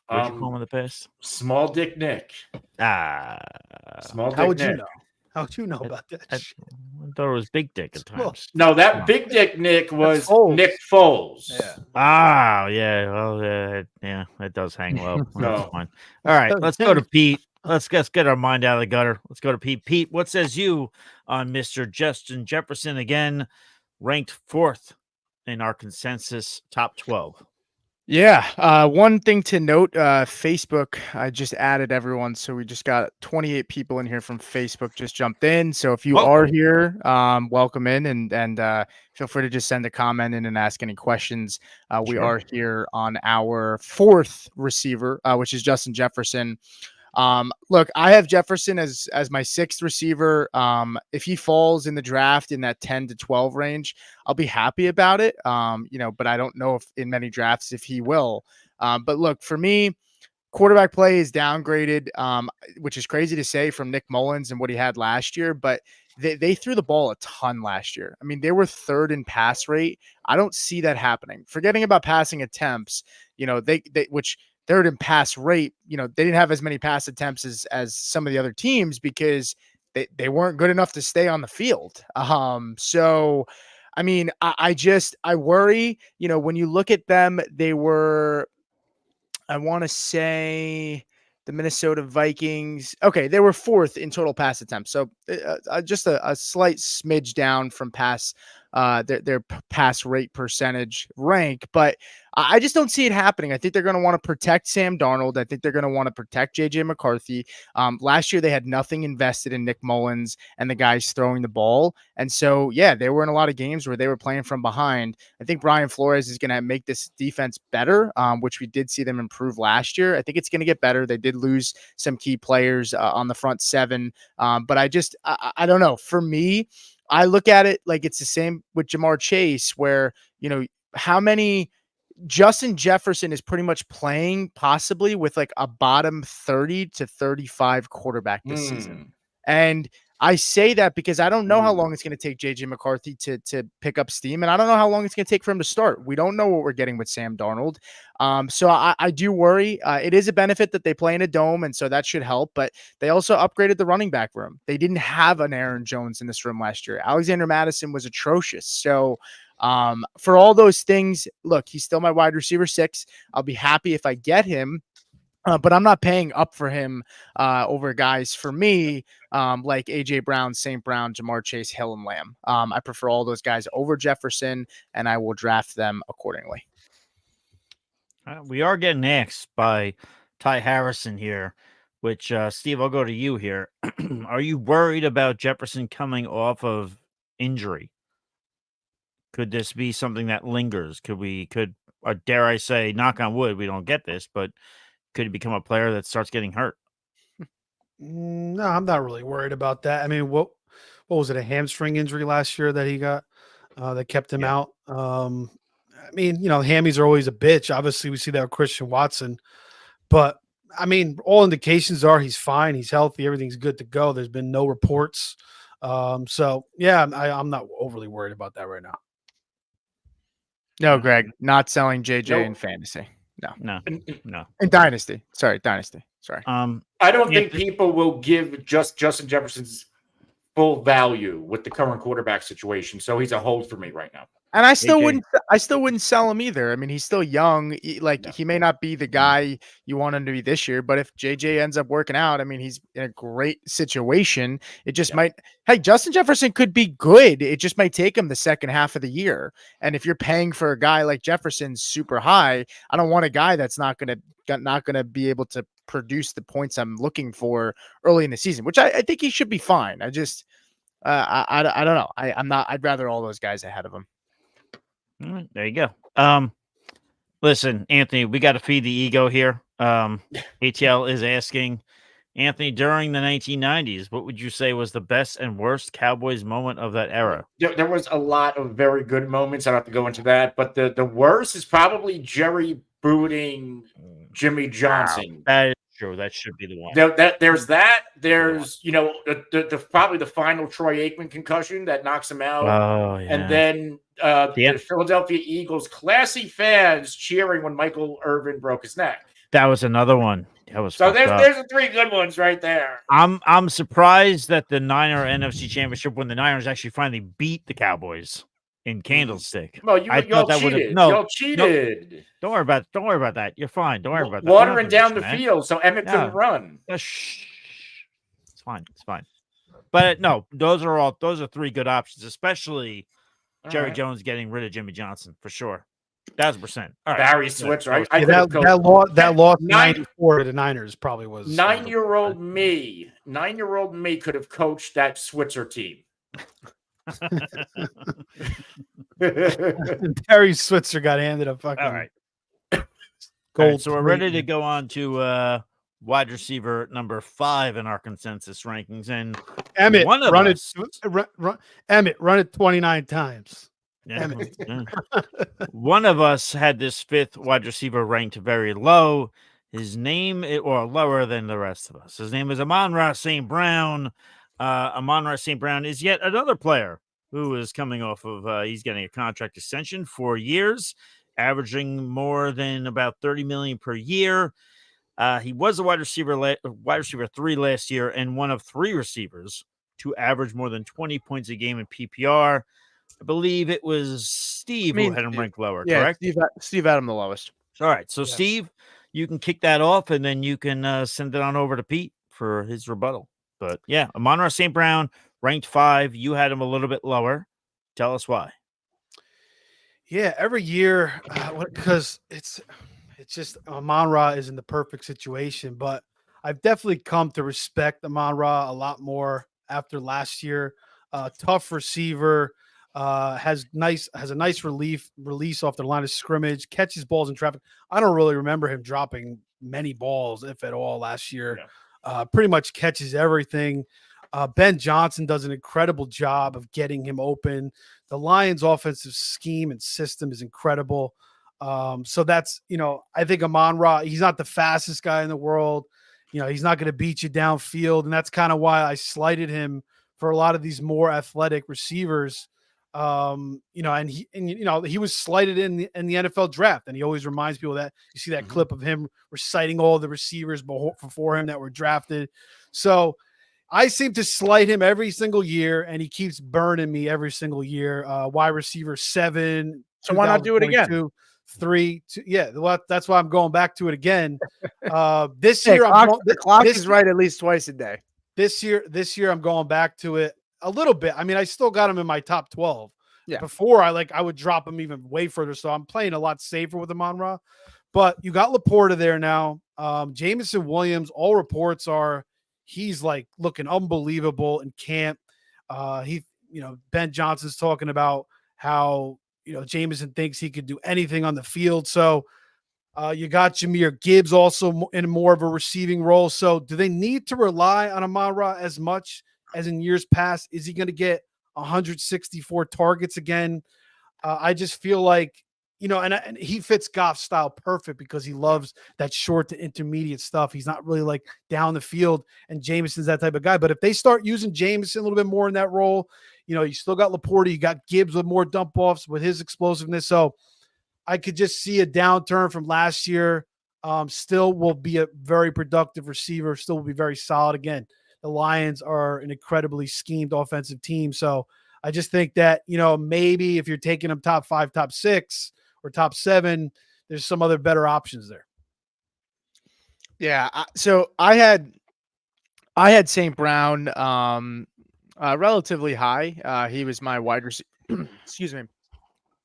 What'd you call him in the past? Small Dick Nick. Small Dick. How would you know? How'd you know about that? I thought it was Big Dick at times. No, that Big Dick Nick was Nick Foles. Yeah. Yeah, it does hang low. That's fine. All right, let's go to Pete. Let's get our mind out of the gutter. Let's go to Pete. Pete, what says you on Mr. Justin Jefferson, again, ranked 4th in our consensus top 12? Yeah. One thing to note, Facebook, I just added everyone. So we just got 28 people in here from Facebook just jumped in. So if you are here, welcome in and feel free to just send a comment in and ask any questions. We are here on our 4th receiver, which is Justin Jefferson. Look, I have Jefferson as my 6th receiver. If he falls in the draft in that 10 to 12 range, I'll be happy about it. But I don't know if in many drafts if he will. But look, for me, quarterback play is downgraded, which is crazy to say from Nick Mullins and what he had last year, but they threw the ball a ton last year. I mean, they were 3rd in pass rate. I don't see that happening. Forgetting about passing attempts, which 3rd in pass rate, they didn't have as many pass attempts as some of the other teams because they weren't good enough to stay on the field. So, I mean, I worry, when you look at them, they were, I want to say the Minnesota Vikings. Okay. They were 4th in total pass attempts. So just a slight smidge down from their pass rate percentage rank, but I just don't see it happening. I think they're going to want to protect Sam Darnold. I think they're going to want to protect JJ McCarthy. Last year they had nothing invested in Nick Mullins and the guys throwing the ball. And so, yeah, they were in a lot of games where they were playing from behind. I think Brian Flores is going to make this defense better, which we did see them improve last year. I think it's going to get better. They did lose some key players on the front 7. But I don't know. For me, I look at it like it's the same with Jamar Chase, where, how many Justin Jefferson is pretty much playing possibly with like a bottom 30 to 35 quarterback this season. And I say that because I don't know how long it's going to take JJ McCarthy to pick up steam. And I don't know how long it's going to take for him to start. We don't know what we're getting with Sam Darnold. So I do worry. It is a benefit that they play in a dome, and so that should help. But they also upgraded the running back room. They didn't have an Aaron Jones in this room last year. Alexander Mattison was atrocious. So for all those things, look, he's still my wide receiver 6. I'll be happy if I get him. But I'm not paying up for him over guys for me like A.J. Brown, St. Brown, Jamar Chase, Hill, and Lamb. I prefer all those guys over Jefferson, and I will draft them accordingly. We are getting asked by Ty Harrison here, which, Steve, I'll go to you here. Are you worried about Jefferson coming off of injury? Could this be something that lingers? Or dare I say, knock on wood, we don't get this, but could he become a player that starts getting hurt? No, I'm not really worried about that. I mean, what was it, a hamstring injury last year that he got that kept him out? I mean, hammies are always a bitch. Obviously, we see that with Christian Watson. But, I mean, all indications are he's fine. He's healthy. Everything's good to go. There's been no reports. So, yeah, I'm not overly worried about that right now. No, Greg, not selling JJ in fantasy. No. In Dynasty. Sorry, Dynasty. Sorry. I don't think people will give Justin Jefferson's full value with the current quarterback situation. So he's a hold for me right now. And I still wouldn't sell him either. I mean, he's still young. He may not be the guy you want him to be this year, but if JJ ends up working out, I mean, he's in a great situation. It just might. Hey, Justin Jefferson could be good. It just might take him the second half of the year. And if you're paying for a guy like Jefferson super high, I don't want a guy that's not gonna be able to produce the points I'm looking for early in the season, which I think he should be fine. I just I don't know. I'm not. I'd rather all those guys ahead of him. There you go. Listen, Anthony, we got to feed the ego here. ATL is asking, Anthony, during the 1990s, what would you say was the best and worst Cowboys moment of that era? There was a lot of very good moments. I don't have to go into that, but the worst is probably Jerry booting Jimmy Johnson. That is true. That should be the one. There's that. There's the probably the final Troy Aikman concussion that knocks him out. Oh yeah. And then the Philadelphia Eagles classy fans cheering when Michael Irvin broke his neck. That was another one. That was so there's the three good ones right there. I'm surprised that the Niner NFC Championship, when the Niners actually finally beat the Cowboys in Candlestick. Well, y'all cheated. Y'all cheated. No, don't worry about that. You're fine. Don't worry about that. Watering down the field so Emmett couldn't run. Shh. It's fine. But no, those are three good options, especially Jerry Jones getting rid of Jimmy Johnson for sure. 1,000%. All right. Barry Switzer. That loss 94 to the Niners probably was 9-year-old me. 9-year-old me could have coached that Switzer team. Terry Switzer got handed a fucking all right. Gold. All right, so we're ready to go on to wide receiver number 5 in our consensus rankings, and Emmett run it 29 times. Yeah. One of us had this 5th wide receiver ranked very low. His name, or lower than the rest of us. His name is Amon-Ra St. Brown. Amon-Ra St. Brown is yet another player who is coming off of, he's getting a contract extension for years, averaging more than about $30 million per year. He was a wide receiver 3 last year, and one of 3 receivers to average more than 20 points a game in PPR. I believe it was Steve who had him ranked lower, correct? Steve had him the lowest. All right. So, yes. Steve, you can kick that off, and then you can send it on over to Pete for his rebuttal. But, yeah, Amon-Ra St. Brown, ranked 5. You had him a little bit lower. Tell us why. Yeah, every year, because it's just Amon-Ra is in the perfect situation. But I've definitely come to respect Amon-Ra a lot more after last year. Tough receiver. Has a nice release off the line of scrimmage, catches balls in traffic. I don't really remember him dropping many balls, if at all, last year. Yeah. Pretty much catches everything. Ben Johnson does an incredible job of getting him open. The Lions' offensive scheme and system is incredible. So that's, I think Amon-Ra, he's not the fastest guy in the world. He's not going to beat you downfield. And that's kind of why I slighted him for a lot of these more athletic receivers. And he was slighted in the NFL draft, and he always reminds people that you see that clip of him reciting all the receivers before him that were drafted. So I seem to slight him every single year, and he keeps burning me every single year. Wide receiver 7. So why not do it again? 3, 2, yeah. Well, that's why I'm going back to it again. This year, the clock is right at least twice a day. This year, I'm going back to it a little bit. I mean, I still got him in my top 12. Yeah. Before I would drop him even way further. So I'm playing a lot safer with Amon-Ra. But you got Laporta there now. Jameson Williams, all reports are he's looking unbelievable in camp. Ben Johnson's talking about how Jameson thinks he could do anything on the field. So you got Jahmyr Gibbs also in more of a receiving role. So do they need to rely on Amon-Ra as much as in years past? Is he going to get 164 targets again? I just feel like, and he fits Goff's style perfect because he loves that short to intermediate stuff. He's not really down the field, and Jameson's that type of guy. But if they start using Jameson a little bit more in that role, you still got Laporta, you got Gibbs with more dump offs with his explosiveness. So I could just see a downturn from last year. Still will be a very productive receiver, still will be very solid again. the Lions are an incredibly schemed offensive team. So I just think that, maybe if you're taking them top 5, top 6, or top 7, there's some other better options there. Yeah. So I had St. Brown relatively high. He was my wide receiver. Excuse me.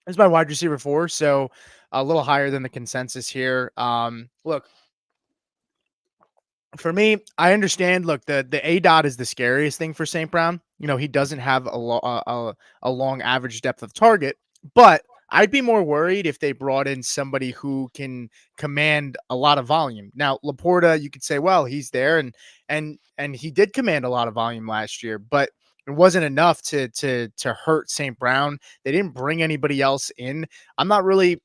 He's my wide receiver 4, so a little higher than the consensus here. Look, for me, I understand. Look, the A dot is the scariest thing for St. Brown. He doesn't have a long average depth of target, but I'd be more worried if they brought in somebody who can command a lot of volume. Now, Laporta, you could say, well, he's there, and he did command a lot of volume last year, but it wasn't enough to hurt St. Brown. They didn't bring anybody else in. I'm not really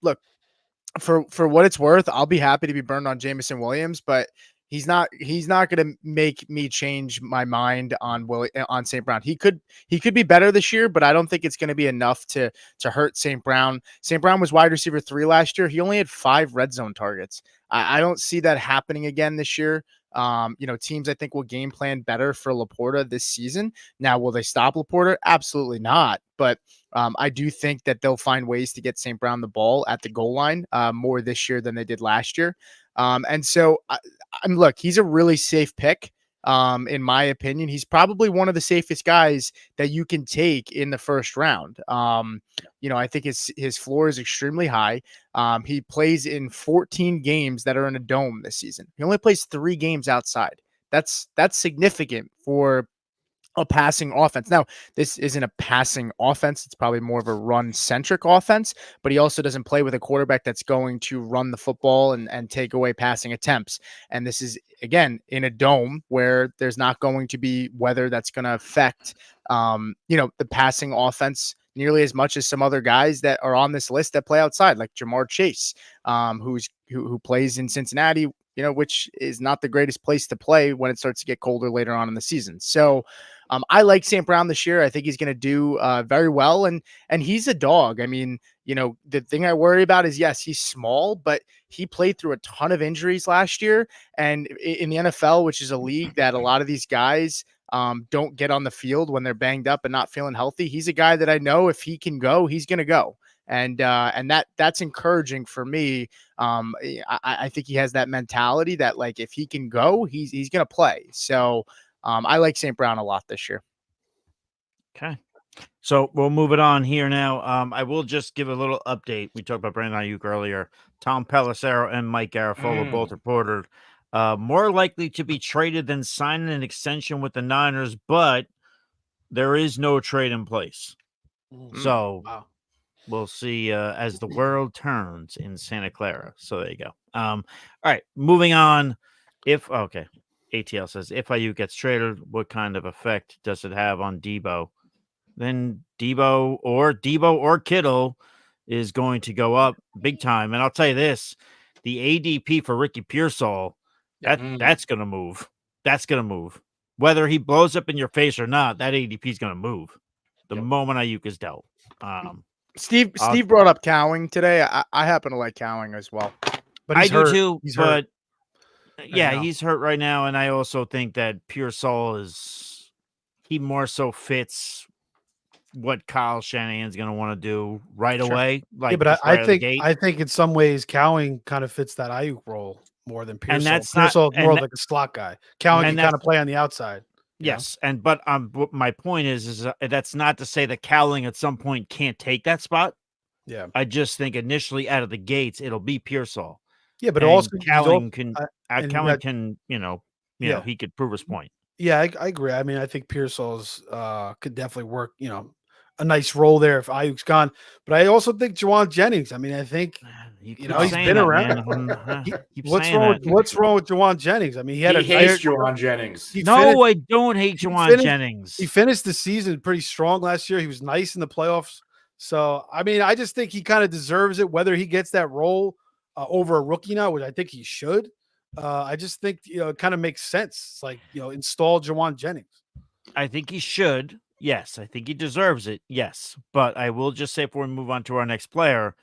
for what it's worth. I'll be happy to be burned on Jameson Williams, but he's not going to make me change my mind on St. Brown. He could be better this year, but I don't think it's going to be enough to hurt St. Brown. St. Brown was wide receiver 3 last year. He only had 5 red zone targets. I don't see that happening again this year. Teams I think will game plan better for Laporta this season. Now, will they stop Laporta? Absolutely not. But I do think that they'll find ways to get St. Brown the ball at the goal line more this year than they did last year. And so, look, he's a really safe pick. In my opinion, he's probably one of the safest guys that you can take in the first round. I think his floor is extremely high. He plays in 14 games that are in a dome this season. He only plays 3 games outside. That's significant for a passing offense. Now, this isn't a passing offense. It's probably more of a run-centric offense, but he also doesn't play with a quarterback that's going to run the football and take away passing attempts. And this is, again, in a dome where there's not going to be weather that's going to affect, the passing offense nearly as much as some other guys that are on this list that play outside, like Jamar Chase, who plays in Cincinnati, which is not the greatest place to play when it starts to get colder later on in the season. So I like St. Brown this year. I think he's going to do very well. And he's a dog. I mean, the thing I worry about is, yes, he's small, but he played through a ton of injuries last year. And in the NFL, which is a league that a lot of these guys don't get on the field when they're banged up and not feeling healthy, he's a guy that I know if he can go, he's going to go. And that's encouraging for me. I think he has that mentality that, like, if he can go, he's going to play. So I like St. Brown a lot this year. Okay. So we'll move it on here now. I will just give a little update. We talked about Brandon Aiyuk earlier. Tom Pelissero and Mike Garafolo both reported more likely to be traded than signing an extension with the Niners, but there is no trade in place. So wow. We'll see as the world turns in Santa Clara. So there you go. All right, moving on. ATL says, if Aiyuk gets traded, what kind of effect does it have on Debo? Then Debo or Kittle is going to go up big time. And I'll tell you this, the ADP for Ricky Pearsall, that's going to move. That's going to move. Whether he blows up in your face or not, that ADP is going to move the moment Aiyuk is dealt. Steve brought up Cowing today. I happen to like Cowing as well. But I do hurt. too. He's hurt. Yeah, he's hurt right now, and I also think that Pearsall he more so fits what Kyle Shanahan's going to want to do right away. Like, but I think in some ways Cowing kind of fits that Aiyuk role more than Pearsall. And that's Pearsall is more like a slot guy. Cowing can kind of play on the outside. Yes, but my point is that's not to say that Cowling at some point can't take that spot. Yeah, I just think initially out of the gates it'll be Pearsall. Yeah, but also Cowling can he could prove his point. Yeah, I agree. I mean, I think Pearsall's could definitely work, a nice role there if Ayuk's gone. But I also think Juwan Jennings. I mean, I think he's been around. What's wrong with Juwan Jennings? I mean, he hates Juwan Jennings. I don't hate Juwan Jennings. He finished the season pretty strong last year. He was nice in the playoffs. So, I mean, I just think he kind of deserves it, whether he gets that role over a rookie now, which I think he should. I just think, it kind of makes sense. It's like, install Juwan Jennings. I think he should. Yes. I think he deserves it. Yes. But I will just say before we move on to our next player,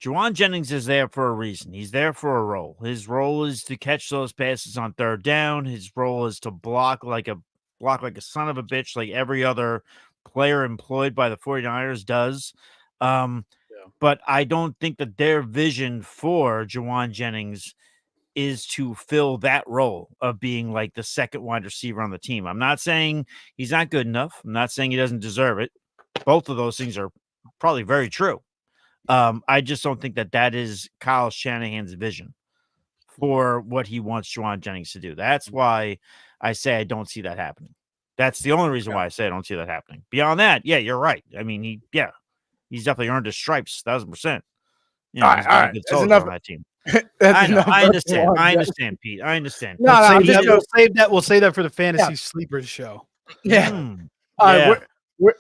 Juwan Jennings is there for a reason. He's there for a role. His role is to catch those passes on third down. His role is to block like a block like a son of a bitch, like every other player employed by the 49ers does. But I don't think that their vision for Juwan Jennings is to fill that role of being like the second wide receiver on the team. I'm not saying he's not good enough. I'm not saying he doesn't deserve it. Both of those things are probably very true. I just don't think that that is Kyle Shanahan's vision for what he wants Juwan Jennings to do. That's why I say I don't see that happening. That's the only reason why I say I don't see that happening. Beyond that, yeah, you're right. I mean, he's definitely earned his stripes, 1,000%. You know, he's got a good soldier on that team. I understand, Pete. I understand. No, we'll save that for the fantasy sleepers show. Yeah. All right.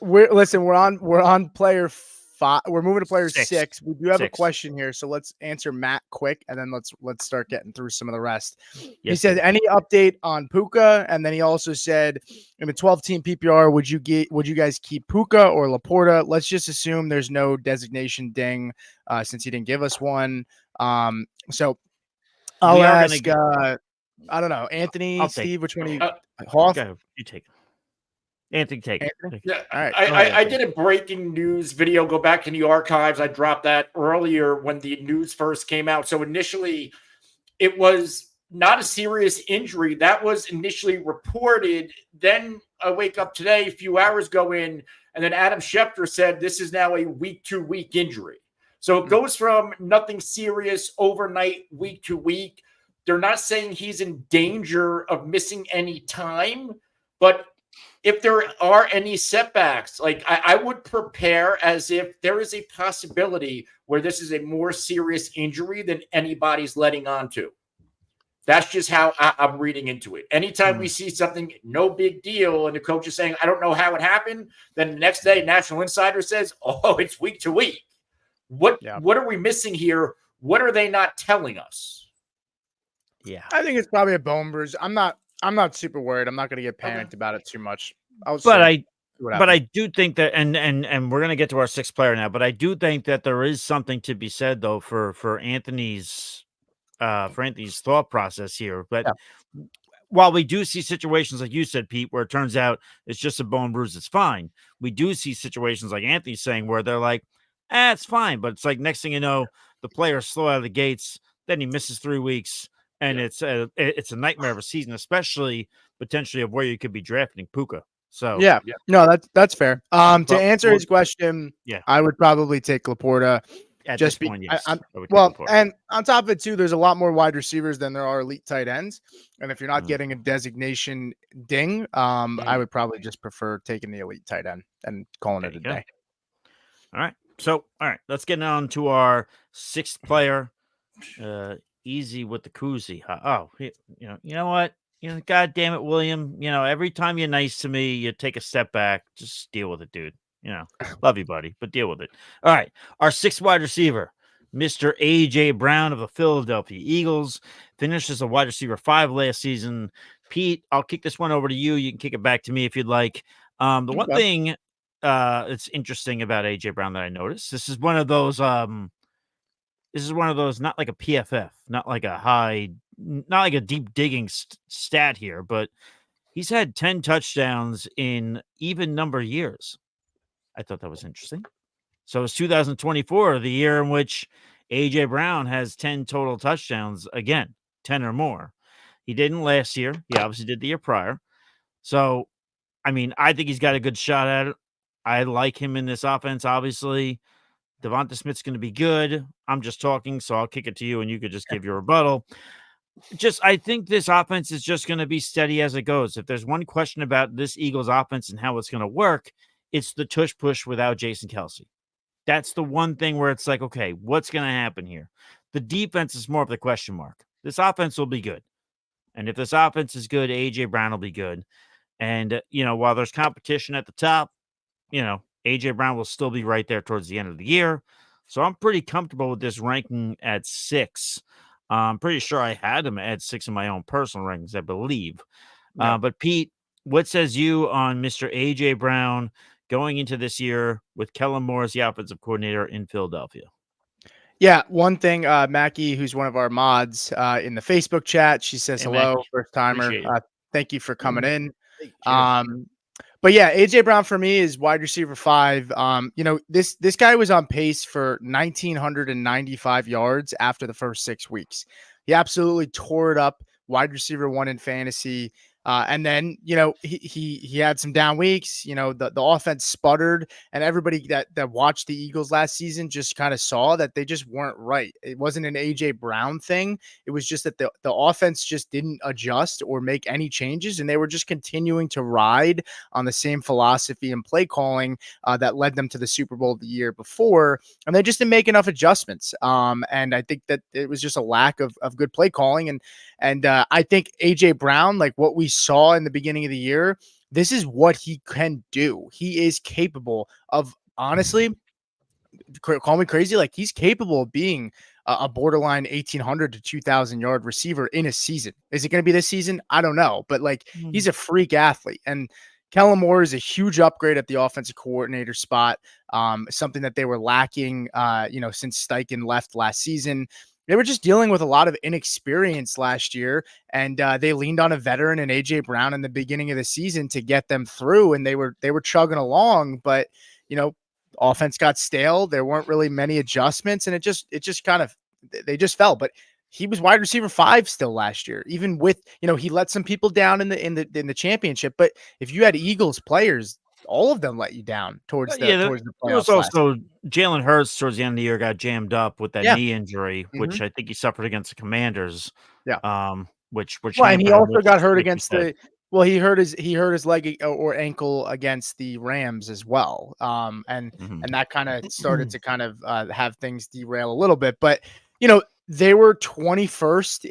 We're on player 5. We're moving to player 6. We do have a question here, so let's answer Matt quick, and then let's start getting through some of the rest. He said, "Any update on Puka?" And then he also said, "In the 12-team PPR, would you guys keep Puka or Laporta?" Let's just assume there's no designation ding, since he didn't give us one. So I'll ask. I don't know, Anthony, Steve, which one? Hoff? You take it. Anthony, take it. Yeah, all right. I did a breaking news video. Go back in the archives. I dropped that earlier when the news first came out. So initially, it was not a serious injury. That was initially reported. Then I wake up today, a few hours go in, and then Adam Schefter said this is now a week to week injury. So it goes from nothing serious overnight, week to week. They're not saying he's in danger of missing any time, but if there are any setbacks, like I would prepare as if there is a possibility where this is a more serious injury than anybody's letting on to. That's just how I'm reading into it. Anytime we see something, no big deal, and the coach is saying, I don't know how it happened, then the next day, National Insider says, oh, it's week to week. What are we missing here? What are they not telling us? Yeah. I think it's probably a bone bruise. I'm not super worried. I'm not going to get panicked about it too much. But I do think that, and we're going to get to our 6th player now, but I do think that there is something to be said though for Anthony's thought process here. But while we do see situations like you said, Pete, where it turns out it's just a bone bruise, it's fine. We do see situations like Anthony's saying where they're like, it's fine, but it's like next thing you know, the player's slow out of the gates, then he misses 3 weeks. And it's a nightmare of a season, especially potentially of where you could be drafting Puka. So no, that's fair. To answer his question, I would probably take Laporta. At this point, yes. And on top of it too, there's a lot more wide receivers than there are elite tight ends. And if you're not getting a designation ding, I would probably just prefer taking the elite tight end and calling it a day. All right. So, let's get on to our 6th player. Easy with the koozie. Oh, you know what? God damn it, William. Every time you're nice to me, you take a step back. Just deal with it, dude. Love you, buddy, but deal with it. All right. Our 6th wide receiver, Mr. A.J. Brown of the Philadelphia Eagles, finished as a wide receiver 5 last season. Pete, I'll kick this one over to you. You can kick it back to me if you'd like. The one thing that's interesting about A.J. Brown that I noticed, this is one of those not like a PFF, not like a deep digging stat here, but he's had 10 touchdowns in even number years. I thought that was interesting. So it's 2024, the year in which A.J. Brown has 10 total touchdowns again, 10 or more. He didn't last year. He obviously did the year prior. So, I mean, I think he's got a good shot at it. I like him in this offense, obviously. Devonta Smith's going to be good. I'm just talking, so I'll kick it to you, and you could just give your rebuttal. I think this offense is just going to be steady as it goes. If there's one question about this Eagles offense and how it's going to work, it's the tush push without Jason Kelce. That's the one thing where it's like, okay, what's going to happen here? The defense is more of the question mark. This offense will be good. And if this offense is good, A.J. Brown will be good. And, while there's competition at the top, A.J. Brown will still be right there towards the end of the year. So I'm pretty comfortable with this ranking at 6. I'm pretty sure I had him at 6 in my own personal rankings, I believe. Yeah. But Pete, what says you on Mr. A.J. Brown going into this year with Kellen Moore as the offensive coordinator in Philadelphia? Yeah, one thing, Mackie, who's one of our mods in the Facebook chat, she says, hello, Mackie. first timer. Thank you for coming in. But yeah, AJ Brown for me is wide receiver 5. This guy was on pace for 1,995 yards after the first 6 weeks. He absolutely tore it up. Wide receiver 1 in fantasy. And then, he had some down weeks. The offense sputtered, and everybody that watched the Eagles last season just kind of saw that they just weren't right. It wasn't an AJ Brown thing. It was just that the offense just didn't adjust or make any changes, and they were just continuing to ride on the same philosophy and play calling that led them to the Super Bowl the year before, and they just didn't make enough adjustments. And I think that it was just a lack of good play calling, and I think AJ Brown, like what we saw in the beginning of the year, this is what he can do. He is capable of, honestly, call me crazy, like he's capable of being a borderline 1,800 to 2,000 yard receiver in a season. Is it going to be this season? I don't know, but like he's a freak athlete. And Kellen Moore is a huge upgrade at the offensive coordinator spot, something that they were lacking, since Steichen left last season. They were just dealing with a lot of inexperience last year, and they leaned on a veteran and AJ Brown in the beginning of the season to get them through, and they were chugging along, but offense got stale. There weren't really many adjustments, and it just kind of, they just fell. But he was wide receiver 5 still last year, even with, he let some people down in the championship. But if you had Eagles players, all of them let you down towards the playoffs. There was also Jalen Hurts towards the end of the year got jammed up with that knee injury, which I think he suffered against the Commanders. Which and he also got hurt against he hurt his leg or ankle against the Rams as well. And that kind of started to kind of have things derail a little bit. But they were 21st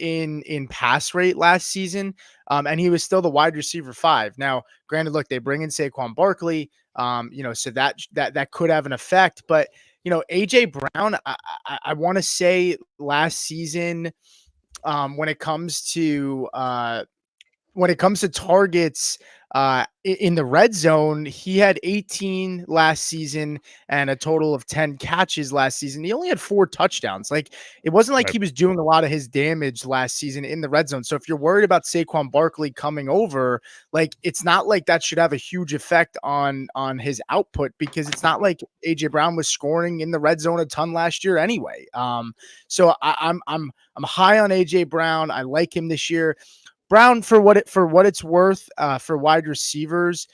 in pass rate last season, and he was still the wide receiver 5. Now, granted, look, they bring in Saquon Barkley, so that could have an effect. But AJ Brown, I want to say last season, when it comes to targets in the red zone, he had 18 last season and a total of 10 catches last season. He only had 4 touchdowns. Like, it wasn't like he was doing a lot of his damage last season in the red zone. So if you're worried about Saquon Barkley coming over, like, it's not like that should have a huge effect on his output, because it's not like AJ Brown was scoring in the red zone a ton last year anyway. So I'm high on AJ Brown. I like him this year. Brown, for what it's worth, for wide receivers,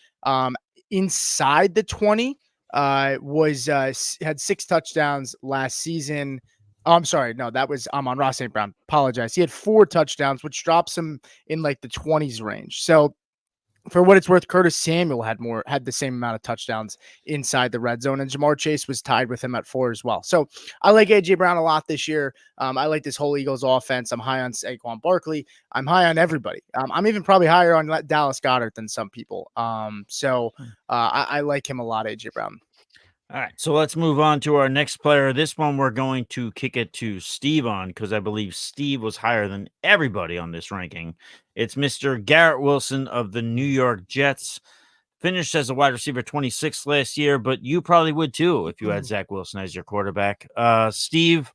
inside the 20, had 6 touchdowns last season. Oh, I'm sorry, no, that was Amon-Ra St. Brown. Apologize. He had 4 touchdowns, which drops him in like the 20s range. So, for what it's worth, Curtis Samuel had the same amount of touchdowns inside the red zone, and Jamar Chase was tied with him at 4 as well. So I like AJ Brown a lot this year. I like this whole Eagles offense. I'm high on Saquon Barkley. I'm high on everybody. I'm even probably higher on Dallas Goedert than some people. I like him a lot, AJ Brown. All right, so let's move on to our next player. This one we're going to kick it to Steve on, because I believe Steve was higher than everybody on this ranking. It's Mr. Garrett Wilson of the New York Jets. Finished as a wide receiver 26 last year, but you probably would too if you had Zach Wilson as your quarterback. Steve,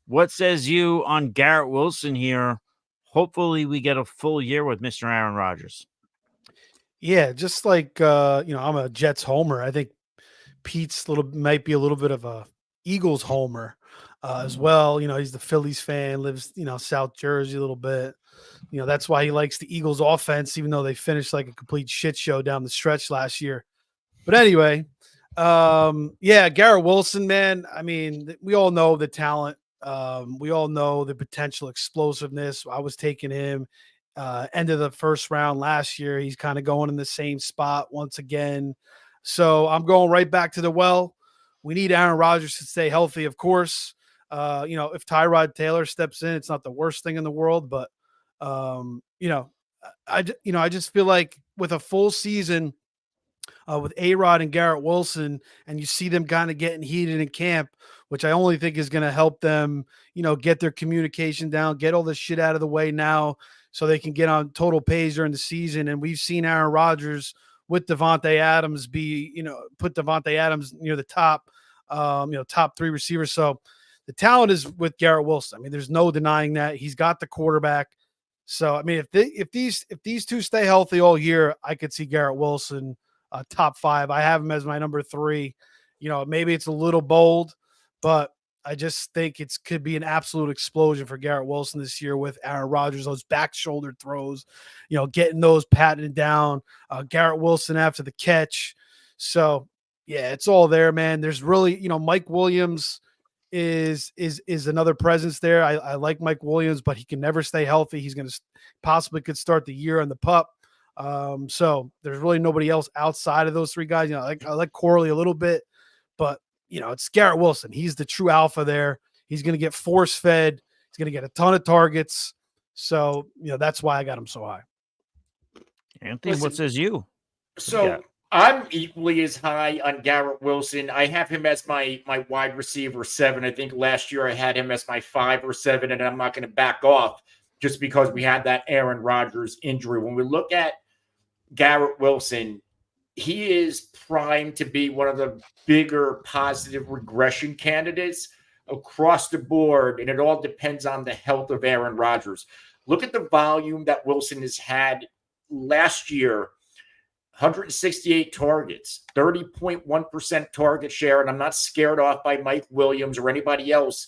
what says you on Garrett Wilson here? Hopefully we get a full year with Mr. Aaron Rodgers. Yeah, just like, I'm a Jets homer. I think Pete's might be a little bit of a Eagles homer as well. He's the Phillies fan, lives, South Jersey a little bit. That's why he likes the Eagles offense, even though they finished like a complete shit show down the stretch last year. But anyway, Garrett Wilson, man. I mean, we all know the talent. We all know the potential explosiveness. I was taking him end of the first round last year. He's kind of going in the same spot once again. So I'm going right back to the well. We need Aaron Rodgers to stay healthy, of course. If Tyrod Taylor steps in, it's not the worst thing in the world. But, I just feel like with a full season with A-Rod and Garrett Wilson, and you see them kind of getting heated in camp, which I only think is going to help them, get their communication down, get all this shit out of the way now so they can get on total page during the season. And we've seen Aaron Rodgers with Davante Adams put Davante Adams near the top, top 3 receivers. So the talent is with Garrett Wilson. I mean, there's no denying that. He's got the quarterback. So, I mean, if these two stay healthy all year, I could see Garrett Wilson top 5. I have him as my number 3. Maybe it's a little bold, but I just think it could be an absolute explosion for Garrett Wilson this year with Aaron Rodgers, those back shoulder throws, getting those patented down. Garrett Wilson after the catch. So, yeah, it's all there, man. There's really, Mike Williams is another presence there. I like Mike Williams, but he can never stay healthy. He's going to possibly could start the year on the pup. So there's really nobody else outside of those 3 guys. I like Corley a little bit, but it's Garrett Wilson. He's the true alpha there. He's going to get force fed. He's going to get a ton of targets. So, that's why I got him so high. Anthony, what says you? So I'm equally as high on Garrett Wilson. I have him as my wide receiver 7. I think last year I had him as my 5 or 7, and I'm not going to back off just because we had that Aaron Rodgers injury. When we look at Garrett Wilson, he is primed to be one of the bigger positive regression candidates across the board, and it all depends on the health of Aaron Rodgers. Look at the volume that Wilson has had last year. 168 targets, 30.1% target share, and I'm not scared off by Mike Williams or anybody else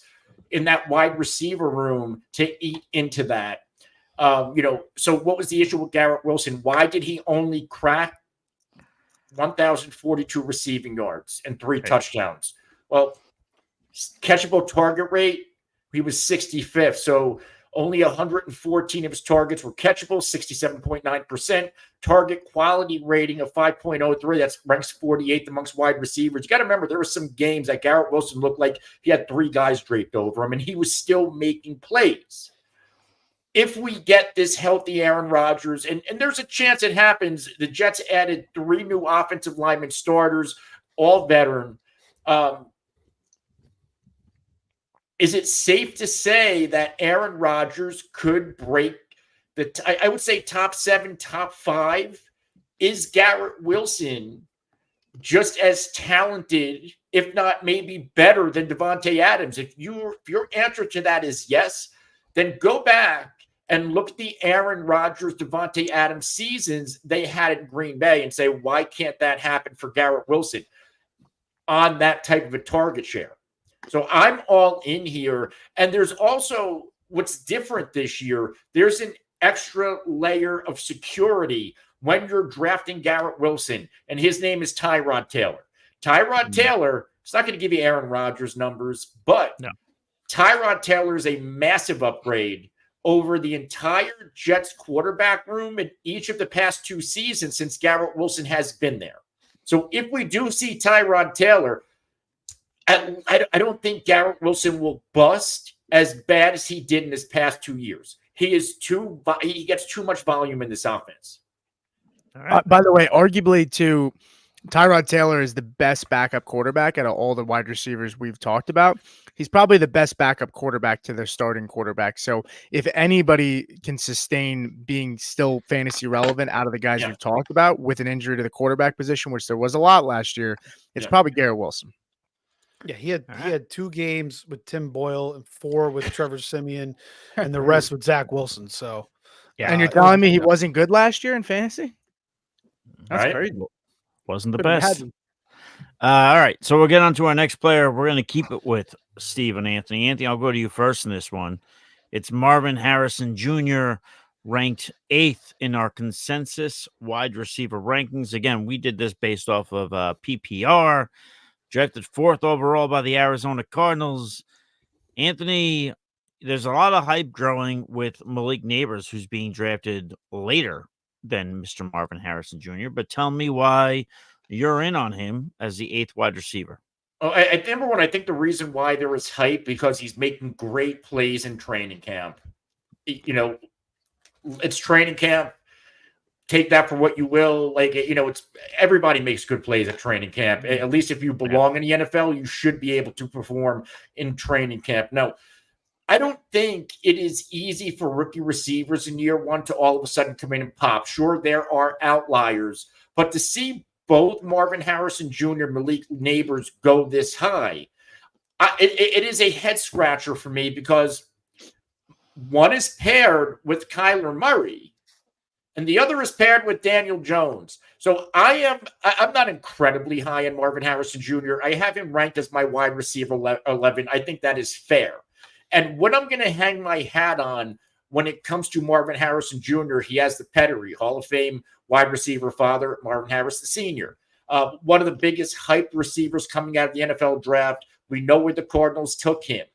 in that wide receiver room to eat into that. So what was the issue with Garrett Wilson? Why did he only crack 1,042 receiving yards and 3 touchdowns? Well, catchable target rate, he was 65th. So only 114 of his targets were catchable, 67.9%. Target quality rating of 5.03. That's ranks 48th amongst wide receivers. You got to remember, there were some games that Garrett Wilson looked like he had 3 guys draped over him, and he was still making plays. If we get this healthy Aaron Rodgers, and there's a chance it happens, the Jets added 3 new offensive lineman starters, all veteran. Is it safe to say that Aaron Rodgers could break I would say top 7, top 5? Is Garrett Wilson just as talented, if not maybe better than Davante Adams? If your answer to that is yes, then go back and look at the Aaron Rodgers, Davante Adams seasons they had in Green Bay and say, why can't that happen for Garrett Wilson on that type of a target share? So I'm all in here. And there's also what's different this year. There's an extra layer of security when you're drafting Garrett Wilson, and his name is Tyrod Taylor. Tyrod Taylor, it's not going to give you Aaron Rodgers numbers, but Tyrod Taylor is a massive upgrade over the entire Jets quarterback room in each of the past 2 seasons since Garrett Wilson has been there. So if we do see Tyrod Taylor, I don't think Garrett Wilson will bust as bad as he did in his past 2 years. He gets too much volume in this offense. All right. By the way, arguably too, Tyrod Taylor is the best backup quarterback out of all the wide receivers we've talked about. He's probably the best backup quarterback to their starting quarterback. So if anybody can sustain being still fantasy relevant out of the guys we've talked about with an injury to the quarterback position, which there was a lot last year, it's probably Garrett Wilson. Yeah, he had 2 games with Tim Boyle and 4 with Trevor Siemian, and the rest with Zach Wilson. So, and you're telling me he wasn't good last year in fantasy? That's crazy. Wasn't the best. All right, so we'll get on to our next player. We're going to keep it with Steve and Anthony. Anthony, I'll go to you first in this one. It's Marvin Harrison Jr., ranked 8th in our consensus wide receiver rankings. Again, we did this based off of PPR. Drafted 4th overall by the Arizona Cardinals. Anthony, there's a lot of hype growing with Malik Neighbors, who's being drafted later than Mr. Marvin Harrison Jr. But tell me why you're in on him as the 8th wide receiver. Oh, I number one, I think the reason why there is hype because he's making great plays in training camp. It's training camp. Take that for what you will. It's everybody makes good plays at training camp. At least if you belong in the NFL, you should be able to perform in training camp. Now, I don't think it is easy for rookie receivers in year 1 to all of a sudden come in and pop. Sure, there are outliers, but to see both Marvin Harrison Jr. and Malik Neighbors go this high, it is a head scratcher for me because one is paired with Kyler Murray, and the other is paired with Daniel Jones. So I'm not incredibly high on Marvin Harrison Jr. I have him ranked as my wide receiver 11. I think that is fair. And what I'm going to hang my hat on when it comes to Marvin Harrison Jr., he has the pedigree, Hall of Fame wide receiver father, Marvin Harrison Sr., one of the biggest hyped receivers coming out of the NFL draft. We know where the Cardinals took him.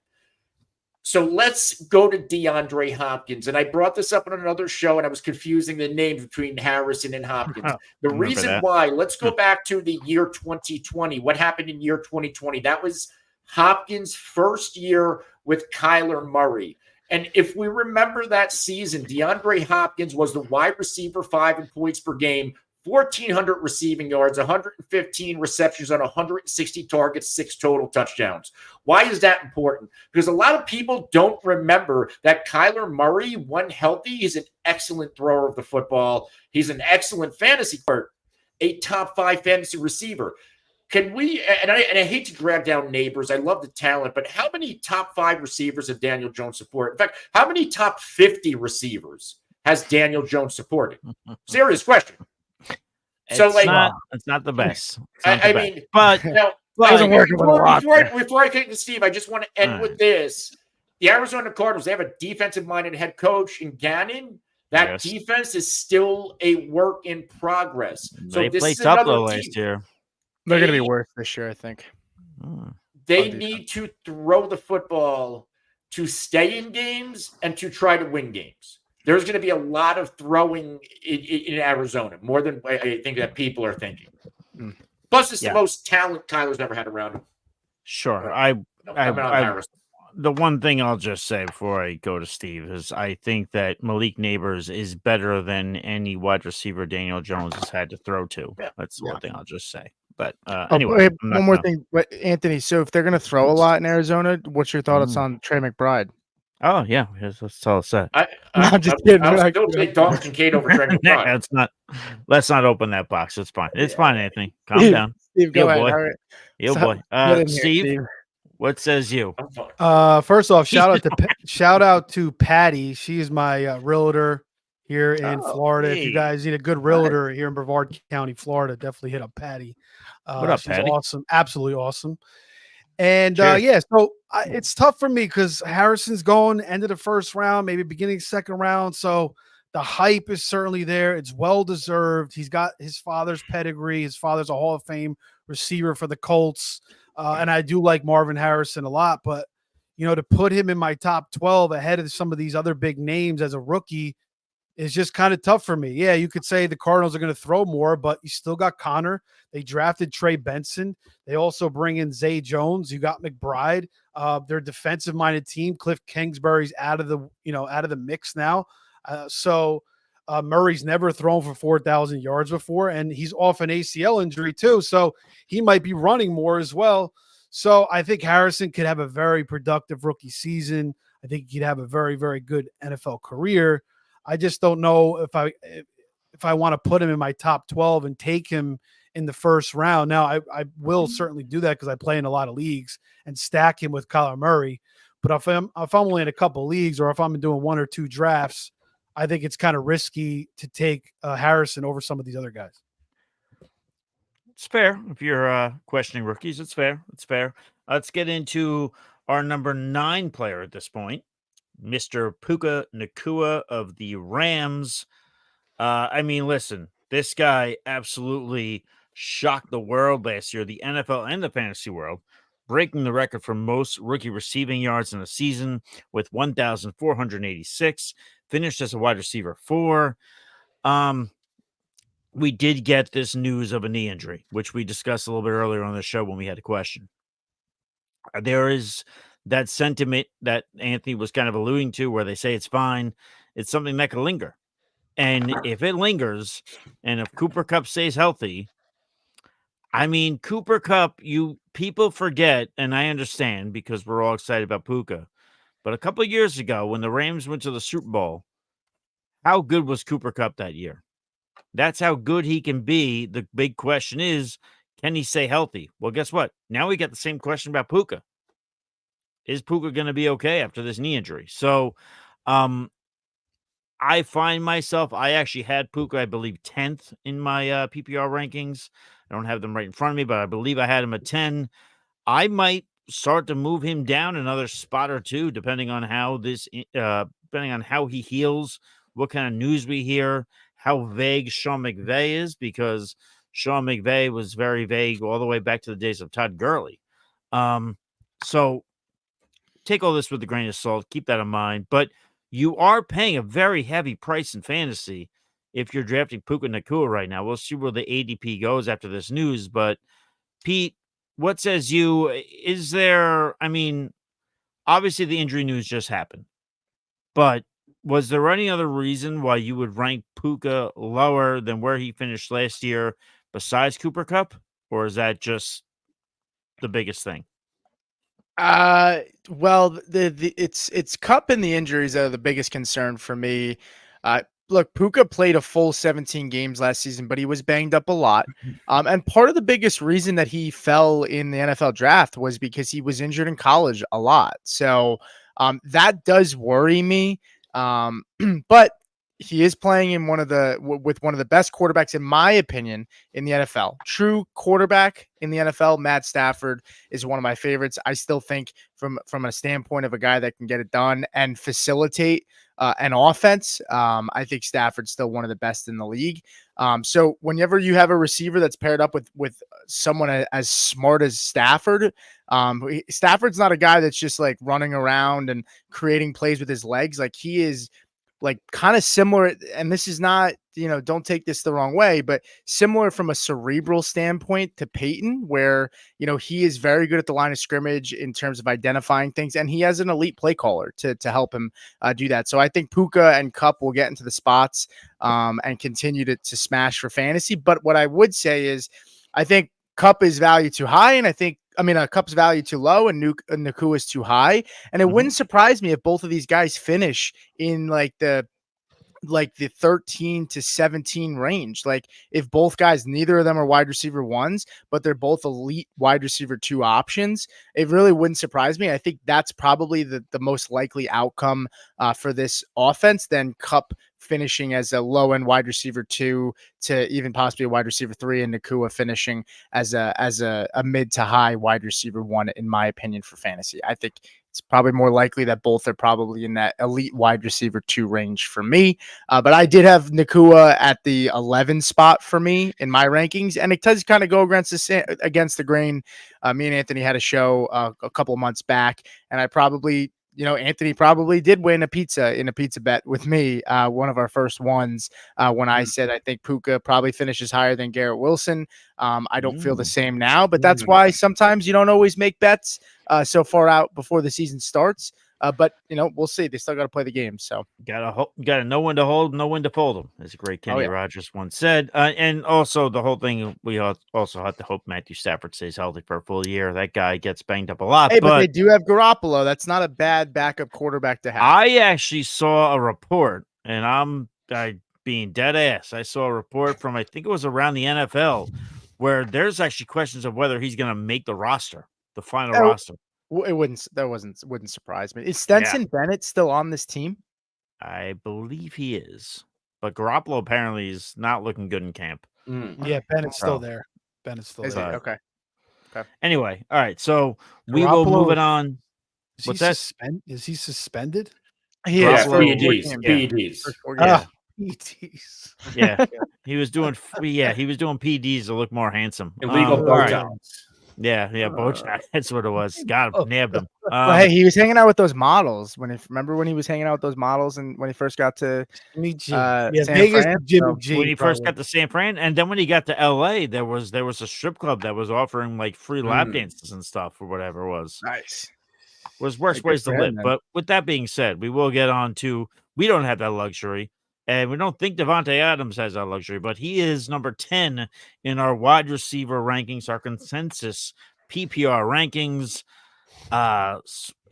So let's go to DeAndre Hopkins. And I brought this up on another show, and I was confusing the names between Harrison and Hopkins. The reason why, let's go back to the year 2020. What happened in year 2020? That was Hopkins' first year with Kyler Murray. And if we remember that season, DeAndre Hopkins was the wide receiver 5 in points per game, 1,400 receiving yards, 115 receptions on 160 targets, 6 total touchdowns. Why is that important? Because a lot of people don't remember that Kyler Murray, when healthy, is an excellent thrower of the football. He's an excellent fantasy player, a top 5 fantasy receiver. Can we, and I hate to drag down neighbors, I love the talent, but how many top 5 receivers have Daniel Jones supported? In fact, how many top 50 receivers has Daniel Jones supported? Serious question. So, it's not the best. I mean, but now, before I get to Steve, I just want to end with this. The Arizona Cardinals, they have a defensive-minded head coach in Gannon. That defense is still a work in progress. So they played tough last year. They're going to be worse this year, I think. They need to throw the football to stay in games and to try to win games. There's going to be a lot of throwing in Arizona, more than I think that people are thinking. Plus, it's the most talent Kyler's ever had around him. Sure. The one thing I'll just say before I go to Steve is I think that Malik Neighbors is better than any wide receiver Daniel Jones has had to throw to. That's the one thing I'll just say. But anyway, one more thing, Anthony. So if they're going to throw a lot in Arizona, what's your thoughts on Trey McBride? Oh yeah, that's all set. I'm just kidding. I'll still take Dalton Kincaid over Trey McBride. Let's not open that box. It's fine. It's fine, Anthony. Calm down. Steve, go ahead. Boy. Yo, boy. Steve, what says you? First off, shout out to Patty. She is my realtor here in Florida. If you guys need a good realtor here in Brevard County, Florida, definitely hit up Patty. What up, she's Patty? Awesome, absolutely awesome. And so it's tough for me because Harrison's going end of the first round, maybe beginning second round. So the hype is certainly there. It's well deserved. He's got his father's pedigree. His father's a Hall of Fame receiver for the Colts. And I do like Marvin Harrison a lot, but to put him in my top 12 ahead of some of these other big names as a rookie is just kind of tough for me. Yeah, you could say the Cardinals are going to throw more, but you still got Connor. They drafted Trey Benson. They also bring in Zay Jones. You got McBride. Their defensive-minded team. Cliff Kingsbury's out of the mix now. So Murray's never thrown for 4,000 yards before, and he's off an ACL injury too. So he might be running more as well. So I think Harrison could have a very productive rookie season. I think he'd have a very, very good NFL career. I just don't know if I want to put him in my top 12 and take him in the first round. Now, I will certainly do that because I play in a lot of leagues and stack him with Kyler Murray. But if I'm only in a couple leagues or if I'm doing 1 or 2 drafts, I think it's kind of risky to take Harrison over some of these other guys. It's fair. If you're questioning rookies, it's fair. It's fair. Let's get into our number 9 player at this point. Mr. Puka Nacua of the Rams. Listen, this guy absolutely shocked the world last year, the NFL and the fantasy world, breaking the record for most rookie receiving yards in a season with 1,486, finished as a wide receiver 4. We did get this news of a knee injury, which we discussed a little bit earlier on the show when we had a question. There is that sentiment that Anthony was kind of alluding to where they say it's fine. It's something that could linger. And if it lingers, and if Cooper Kupp stays healthy, Cooper Kupp, people forget, and I understand because we're all excited about Puka. But a couple of years ago, when the Rams went to the Super Bowl, how good was Cooper Kupp that year? That's how good he can be. The big question is, can he stay healthy? Well, guess what? Now we got the same question about Puka. Is Puka going to be okay after this knee injury? So I find myself, I actually had Puka, I believe, 10th in my PPR rankings. I don't have them right in front of me, but I believe I had him at 10. I might start to move him down another spot or two, depending on how depending on how he heals, what kind of news we hear, how vague Sean McVay is, because Sean McVay was very vague all the way back to the days of Todd Gurley. So take all this with a grain of salt. Keep that in mind. But you are paying a very heavy price in fantasy if you're drafting Puka Nacua right now. We'll see where the ADP goes after this news. But Pete, what says you? Is there, I mean, obviously the injury news just happened, but was there any other reason why you would rank Puka lower than where he finished last year besides Cooper Kupp? Or is that just the biggest thing? Well, it's Cup and the injuries that are the biggest concern for me. Look, Puka played a full 17 games last season, but he was banged up a lot. And part of the biggest reason that he fell in the NFL draft was because he was injured in college a lot. So that does worry me. But he is playing in with one of the best quarterbacks, in my opinion, in the NFL. True quarterback in the NFL, Matt Stafford is one of my favorites. I still think from a standpoint of a guy that can get it done and facilitate an offense, I think Stafford's still one of the best in the league. So whenever you have a receiver that's paired up with someone as smart as Stafford, Stafford's not a guy that's just like running around and creating plays with his legs. Like he is like kind of similar, and this is not, don't take this the wrong way, but similar from a cerebral standpoint to Peyton, where, he is very good at the line of scrimmage in terms of identifying things, and he has an elite play caller to help him do that. So I think Puka and Kupp will get into the spots and continue to smash for fantasy. But what I would say is I think Kupp is valued too high, and Kupp's value too low, and Nacua is too high. And it wouldn't surprise me if both of these guys finish in like the 13 to 17 range. Like if both guys, neither of them are wide receiver ones, but they're both elite wide receiver 2 options, it really wouldn't surprise me. I think that's probably the most likely outcome for this offense, than Kupp finishing as a low end wide receiver 2 to even possibly a wide receiver 3, and Nacua finishing as a mid to high wide receiver 1, in my opinion, for fantasy. I think it's probably more likely that both are probably in that elite wide receiver 2 range for me. But I did have Nacua at the 11 spot for me in my rankings, and it does kind of go against the grain. Me and Anthony had a show a couple of months back, and I probably, Anthony probably did win a pizza bet with me, one of our first ones, when I said I think Puka probably finishes higher than Garrett Wilson. I don't feel the same now, but that's why sometimes you don't always make bets so far out before the season starts. But we'll see. They still got to play the game. So gotta know when to hold, know when to fold them, as great Kenny Rogers once said. And also the whole thing, we also have to hope Matthew Stafford stays healthy for a full year. That guy gets banged up a lot. Hey, but they do have Garoppolo. That's not a bad backup quarterback to have. I actually saw a report, and I'm being dead ass. I saw a report from, I think it was around the NFL, where there's actually questions of whether he's going to make the roster, the final roster. It wouldn't surprise me. Is Stetson Bennett still on this team? I believe he is, but Garoppolo apparently is not looking good in camp. Yeah, Bennett's still there. Bennett's still there. Okay. Anyway, all right. So we will move it on. What's that? Is he suspended? He is for PEDs. PEDs. Yeah, he was doing. He was doing PEDs to look more handsome. Illegal Botox. Yeah, Bojack. That's what it was. Got him, nabbed him. Hey, he was hanging out with those models remember when he was hanging out with those models, and when he first got to Vegas, when he first got to San Fran, and then when he got to LA, there was a strip club that was offering like free lap dances and stuff or whatever it was. Nice. Was worse ways to live. But with that being said, we will get on to, we don't have that luxury. And we don't think Davante Adams has that luxury, but he is number 10 in our wide receiver rankings, our consensus PPR rankings.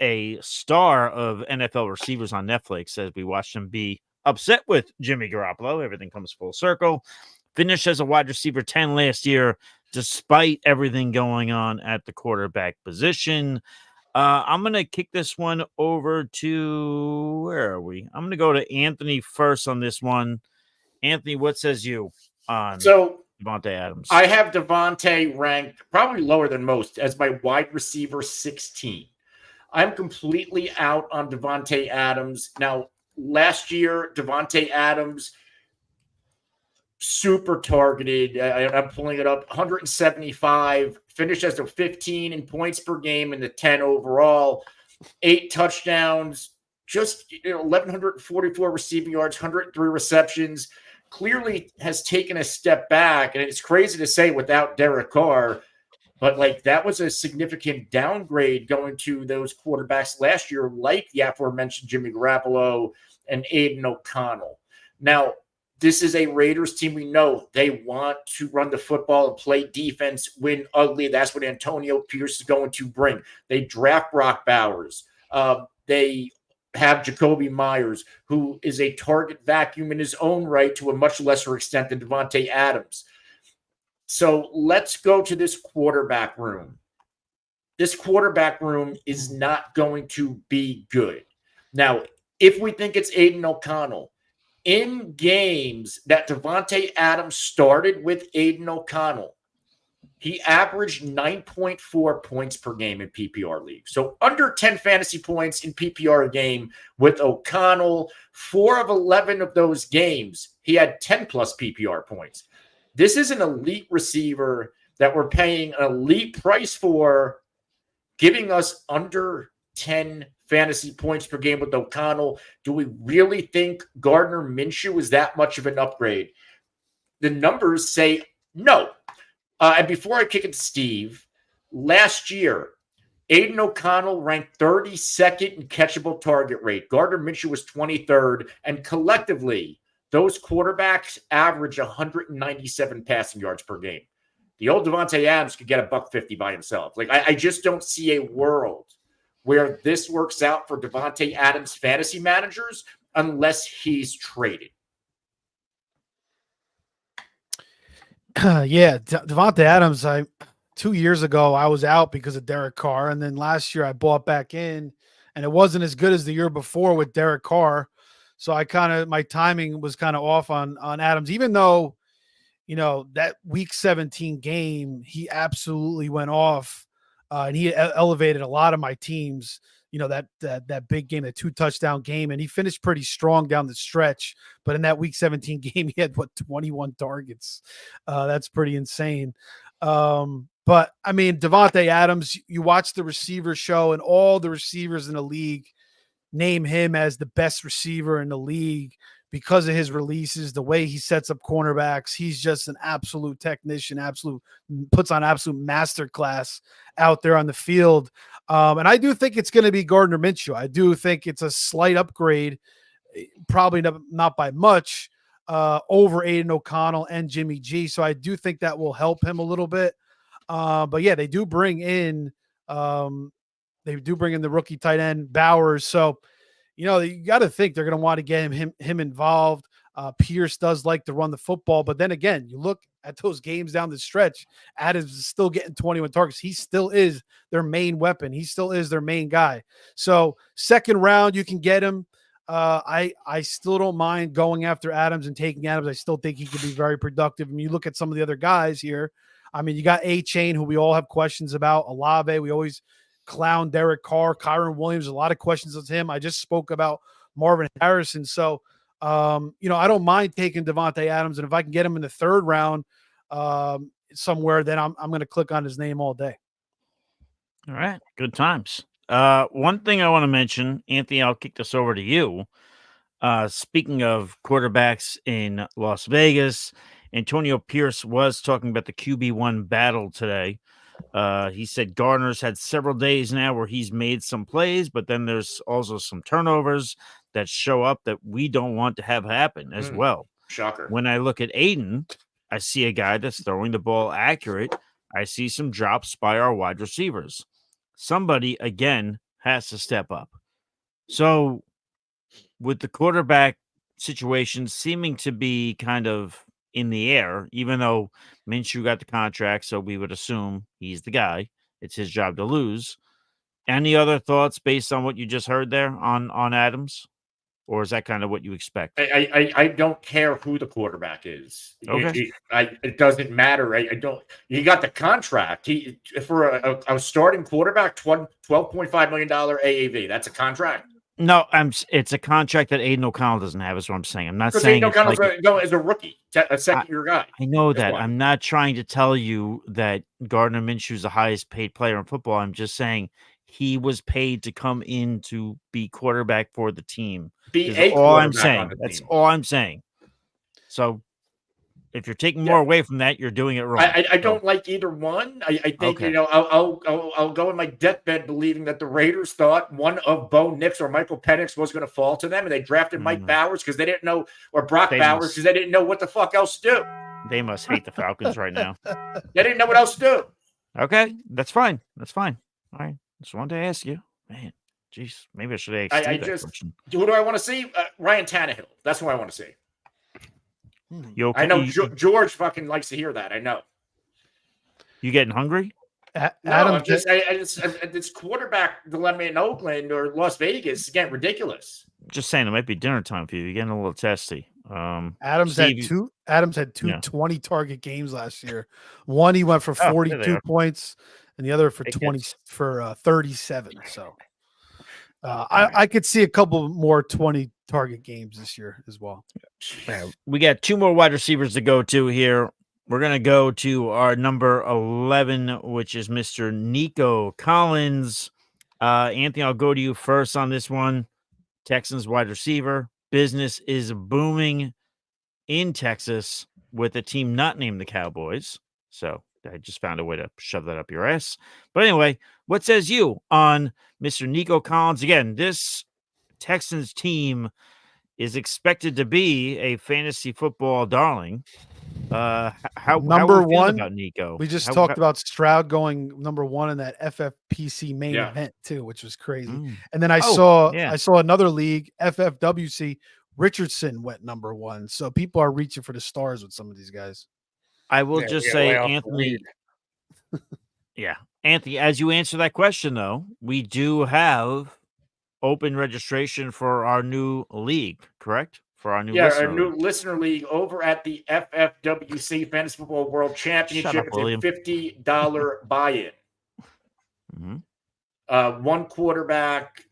A star of NFL receivers on Netflix, as we watched him be upset with Jimmy Garoppolo. Everything comes full circle. Finished as a wide receiver 10 last year, despite everything going on at the quarterback position. I'm going to kick this one over to, where are we? I'm going to go to Anthony first on this one. Anthony, what says you on Davante Adams? I have Davante ranked probably lower than most as my wide receiver 16. I'm completely out on Davante Adams. Now, last year, Davante Adams, super targeted. I'm pulling it up. 175, finished as a 15 in points per game and the 10 overall. 8 touchdowns, just 1,144 receiving yards, 103 receptions. Clearly has taken a step back, and it's crazy to say without Derek Carr, but like that was a significant downgrade going to those quarterbacks last year, like the aforementioned Jimmy Garoppolo and Aiden O'Connell. Now, this is a Raiders team. We know they want to run the football and play defense, win ugly. That's what Antonio Pierce is going to bring. They draft Brock Bowers. They have Jacoby Myers, who is a target vacuum in his own right to a much lesser extent than Davante Adams. So let's go to this quarterback room. This quarterback room is not going to be good. Now, if we think it's Aiden O'Connell, in games that Davante Adams started with Aiden O'Connell, he averaged 9.4 points per game in PPR league. So under 10 fantasy points in PPR a game with O'Connell. 4 of 11 of those games, he had 10-plus PPR points. This is an elite receiver that we're paying an elite price for, giving us under 10 fantasy points per game with O'Connell. Do we really think Gardner Minshew is that much of an upgrade? The numbers say no. And before I kick it to Steve, last year, Aiden O'Connell ranked 32nd in catchable target rate. Gardner Minshew was 23rd. And collectively, those quarterbacks average 197 passing yards per game. The old Davante Adams could get $150 by himself. Like, I just don't see a world where this works out for Davante Adams fantasy managers unless he's traded. Yeah, Davante Adams, 2 years ago, I was out because of Derek Carr. And then last year I bought back in, and it wasn't as good as the year before with Derek Carr. So my timing was kind of off on Adams, even though, that week 17 game, he absolutely went off. And he elevated a lot of my teams, that big game, that 2-touchdown game. And he finished pretty strong down the stretch. But in that week 17 game, he had 21 targets. That's pretty insane. But I mean, Davante Adams, you watch the receiver show, and all the receivers in the league name him as the best receiver in the league because of his releases, the way he sets up cornerbacks. He's just an absolute technician, puts on absolute masterclass out there on the field. And I do think it's going to be Gardner Minshew. I do think it's a slight upgrade, probably not by much, over Aiden O'Connell and Jimmy G. So I do think that will help him a little bit. But yeah, they do bring in the rookie tight end Bowers. So, you got to think they're going to want to get him involved. Pierce does like to run the football, but then again, you look at those games down the stretch, Adams is still getting 21 targets. He still is their main weapon. He still is their main guy. So second round, you can get him. I still don't mind going after Adams and taking Adams. I still think he could be very productive. I mean, you look at some of the other guys here. I mean, you got A-Chain, who we all have questions about. Olave, we always clown Derek Carr, Kyron Williams, a lot of questions with him. I just spoke about Marvin Harrison. So, I don't mind taking Davante Adams. And if I can get him in the third round somewhere, then I'm going to click on his name all day. All right. Good times. One thing I want to mention, Anthony, I'll kick this over to you. Speaking of quarterbacks in Las Vegas, Antonio Pierce was talking about the QB1 battle today. He said Gardner's had several days now where he's made some plays, but then there's also some turnovers that show up that we don't want to have happen as well. Shocker. When I look at Aiden, I see a guy that's throwing the ball accurate. I see some drops by our wide receivers. Somebody, again, has to step up. So with the quarterback situation seeming to be kind of in the air, even though Minshew got the contract, so we would assume he's the guy. It's his job to lose. Any other thoughts based on what you just heard there on Adams? Or is that kind of what you expect? I don't care who the quarterback is. Okay. It doesn't matter. I don't. He got the contract. He for a starting quarterback, $12.5 million AAV. That's a contract. No, it's a contract that Aiden O'Connell doesn't have, is what I'm saying. I'm not Because saying Aiden it's O'Connell's like going as a rookie, a second-year guy. I know That's that. why. I'm not trying to tell you that Gardner Minshew is the highest paid player in football. I'm just saying he was paid to come in to be quarterback for the team. Be Is a all I'm quarterback saying. on the That's team. all I'm saying. So if you're taking more away from that, you're doing it wrong. I don't like either one. I think Okay. I'll go in my deathbed believing that the Raiders thought one of Bo Nix or Michael Penix was going to fall to them, and they drafted Mike Bowers because they didn't know, or Brock Bowers because they didn't know what the fuck else to do. They must hate the Falcons right now. They didn't know what else to do. Okay, that's fine. That's fine. All right, just wanted to ask you, man. Jeez, maybe I should ask Steve that question. Who do I want to see? Ryan Tannehill. That's who I want to see. You okay? I know George fucking likes to hear that. I know. You getting hungry? Adam, this quarterback dilemma in Oakland or Las Vegas is getting ridiculous. Just saying, it might be dinner time for you. You're getting a little testy. Adams Steve, had two 20 target games last year. One he went for 42 points, and the other for 37. So I could see a couple more 20 target games this year as well. We got two more wide receivers to go to here. We're going to go to our number 11, which is Mr. Nico Collins. Anthony, I'll go to you first on this one. Texans wide receiver. Business is booming in Texas with a team not named the Cowboys. So I just found a way to shove that up your ass. But anyway, what says you on Mr. Nico Collins? Again, this Texans team is expected to be a fantasy football darling. How number one about Nico? We just talked about Stroud going number one in that FFPC main event too, which was crazy. And then I saw another league, FFWC. Richardson went number one. So people are reaching for the stars with some of these guys. I will just say, Anthony. Anthony, as you answer that question, though, we do have open registration for our new league, correct? For our new listener league over at the FFWC Fantasy Football World Championship. It's a $50 buy-in. One quarterback.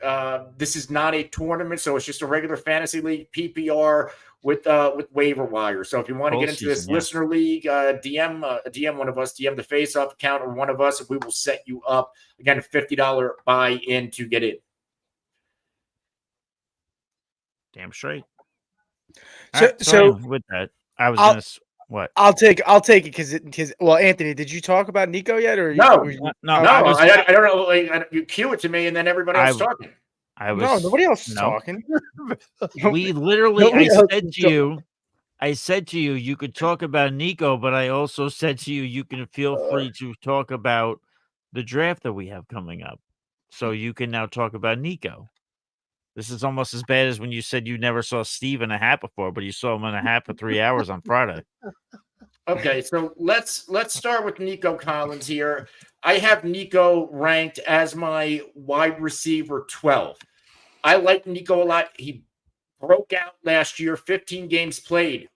This is not a tournament, so it's just a regular fantasy league, PPR with waiver wire. So if you want to get into this listener league, DM one of us, DM the face-off account or one of us, and we will set you up. Again, a $50 buy-in to get in. Damn straight. So with that, I was going to what? I'll take it because Anthony, did you talk about Nico yet or no? I don't know. Like, you cue it to me and then everybody else talking. Nobody else is talking. We literally, I said to you, you could talk about Nico, but I also said to you, you can feel free to talk about the draft that we have coming up. So you can now talk about Nico. This is almost as bad as when you said you never saw Steve in a hat before, but you saw him in a hat for 3 hours on Friday. Okay, so let's start with Nico Collins here. I have Nico ranked as my wide receiver 12. I like Nico a lot. He broke out last year, 15 games played.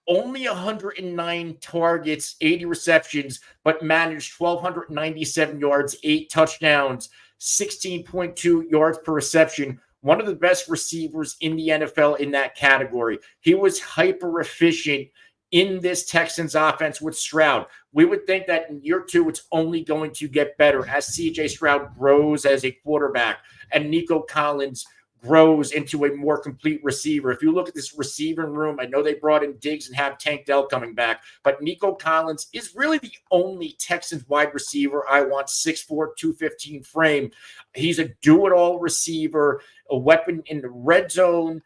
Only 109 targets, 80 receptions, but managed 1,297 yards, 8 touchdowns, 16.2 yards per reception. One of the best receivers in the NFL in that category. He was hyper efficient in this Texans offense with Stroud. We would think that in year 2, it's only going to get better as CJ Stroud grows as a quarterback and Nico Collins grows into a more complete receiver. If you look at this receiving room, I know they brought in Diggs and have Tank Dell coming back, but Nico Collins is really the only Texans wide receiver I want. 6'4", 215 frame. He's a do-it-all receiver, a weapon in the red zone.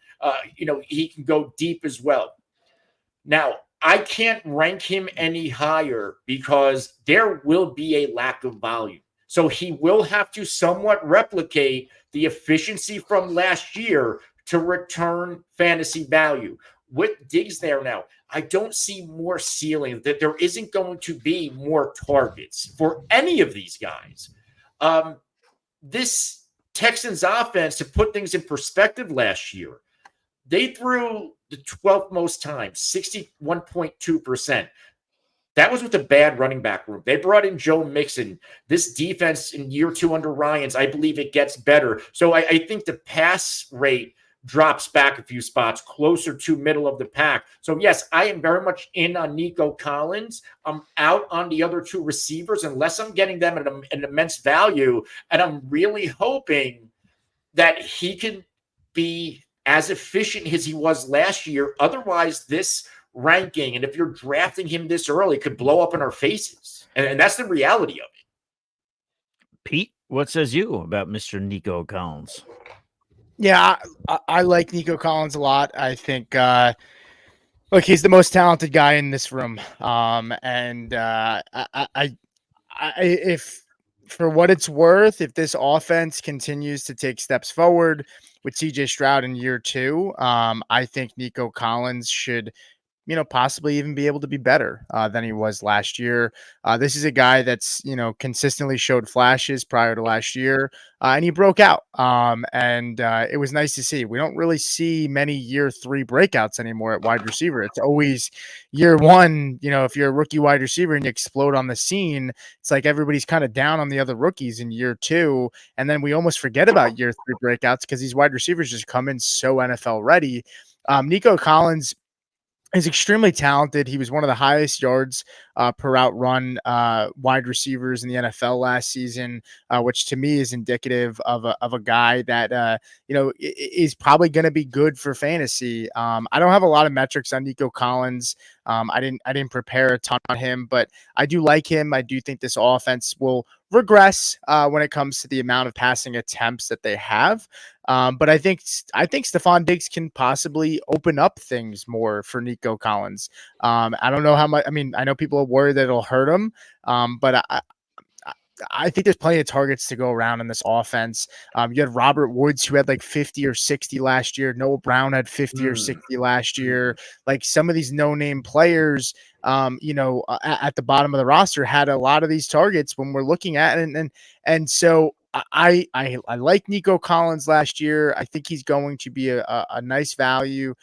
He can go deep as well. Now, I can't rank him any higher because there will be a lack of volume. So he will have to somewhat replicate the efficiency from last year to return fantasy value. With Diggs there now, I don't see more ceiling, that there isn't going to be more targets for any of these guys. this Texans offense, to put things in perspective, last year, they threw the 12th most times, 61.2%. That was with a bad running back room. They brought in Joe Mixon. This defense in year 2 under Ryans, I believe it gets better. So I think the pass rate drops back a few spots, closer to middle of the pack. So yes, I am very much in on Nico Collins. I'm out on the other 2 receivers unless I'm getting them at an immense value. And I'm really hoping that he can be as efficient as he was last year. Otherwise, this ranking, and if you're drafting him this early, could blow up in our faces. And that's the reality of it. Pete, what says you about Mr. Nico Collins? Yeah, I like Nico Collins a lot. I think, look, he's the most talented guy in this room. If for what it's worth, if this offense continues to take steps forward with CJ Stroud in year 2, I think Nico Collins should, possibly even be able to be better than he was last year. This is a guy that's, consistently showed flashes prior to last year, and he broke out. It was nice to see. We don't really see many year 3 breakouts anymore at wide receiver. It's always year 1. If you're a rookie wide receiver and you explode on the scene, it's like everybody's kind of down on the other rookies in year 2. And then we almost forget about year 3 breakouts because these wide receivers just come in so NFL ready. Nico Collins is extremely talented. He was one of the highest yards per route run wide receivers in the NFL last season, which to me is indicative of a guy that is probably going to be good for fantasy. I don't have a lot of metrics on Nico Collins. I didn't prepare a ton on him, but I do like him. I do think this offense will regress when it comes to the amount of passing attempts that they have. But I think Stephon Diggs can possibly open up things more for Nico Collins. I don't know how much. I mean, I know people are worried that it'll hurt him, but I think there's plenty of targets to go around in this offense. You had Robert Woods, who had like 50 or 60 last year. Noah Brown had 50 or 60 last year. Like some of these no-name players, at the bottom of the roster had a lot of these targets when we're looking at it. And so I like Nico Collins last year. I think he's going to be a nice value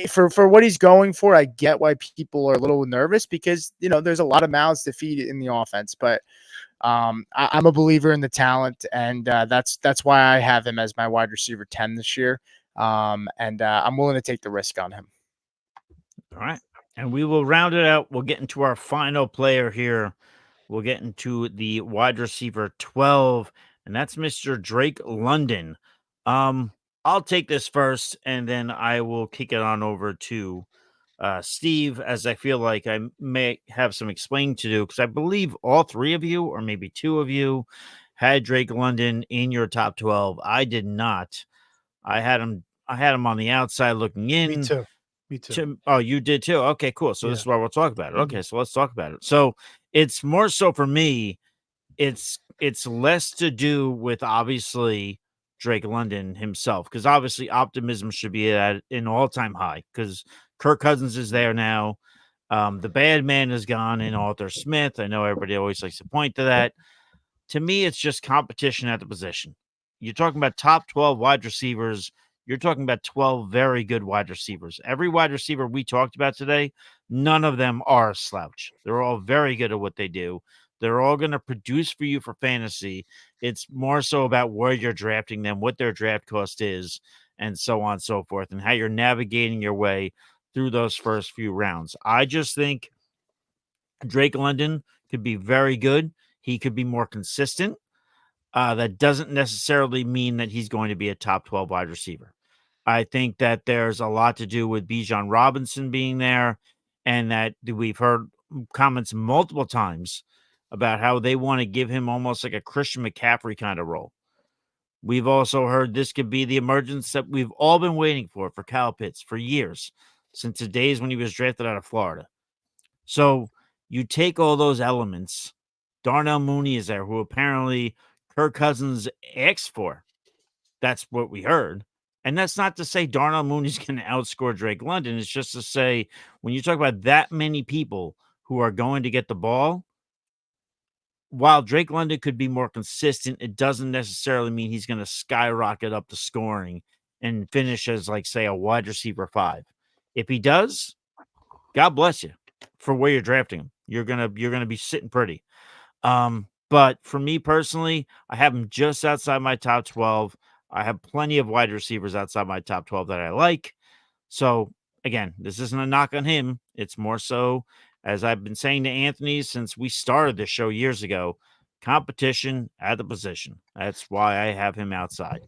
for what he's going for. I get why people are a little nervous because, there's a lot of mouths to feed in the offense, but I'm a believer in the talent, and that's why I have him as my wide receiver 10 this year. I'm willing to take the risk on him. All right. And we will round it out. We'll get into our final player here. We'll get into the wide receiver 12, and that's Mr. Drake London. I'll take this first, and then I will kick it on over to Steve, as I feel like I may have some explaining to do, because I believe all 3 of you, or maybe 2 of you, had Drake London in your top 12. I did not. I had him on the outside looking in. Me too. Oh, you did too? Okay, cool. So this is why we'll talk about it. Okay, so let's talk about it. So it's more so for me, it's less to do with obviously Drake London himself, because obviously optimism should be at an all-time high because Kirk Cousins is there now. The bad man is gone in Arthur Smith. I know everybody always likes to point to that. To me, it's just competition at the position. You're talking about top 12 wide receivers. You're talking about 12 very good wide receivers. Every wide receiver we talked about today, none of them are a slouch. They're all very good at what they do. They're all going to produce for you for fantasy. It's more so about where you're drafting them, what their draft cost is, and so on and so forth, and how you're navigating your way through those first few rounds. I just think Drake London could be very good. He could be more consistent. That doesn't necessarily mean that he's going to be a top 12 wide receiver. I think that there's a lot to do with Bijan Robinson being there, and that we've heard comments multiple times about how they want to give him almost like a Christian McCaffrey kind of role. We've also heard this could be the emergence that we've all been waiting for Kyle Pitts for years, since the days when he was drafted out of Florida. So you take all those elements. Darnell Mooney is there, who apparently Kirk Cousins asked for. That's what we heard. And that's not to say Darnell Mooney's going to outscore Drake London. It's just to say when you talk about that many people who are going to get the ball, while Drake London could be more consistent, it doesn't necessarily mean he's going to skyrocket up the scoring and finish as, like, say, a wide receiver 5. If he does, God bless you for where you're drafting him. You're gonna be sitting pretty. But for me personally, I have him just outside my top 12. I have plenty of wide receivers outside my top 12 that I like. So again, this isn't a knock on him. It's more so, as I've been saying to Anthony since we started this show years ago, competition at the position. That's why I have him outside.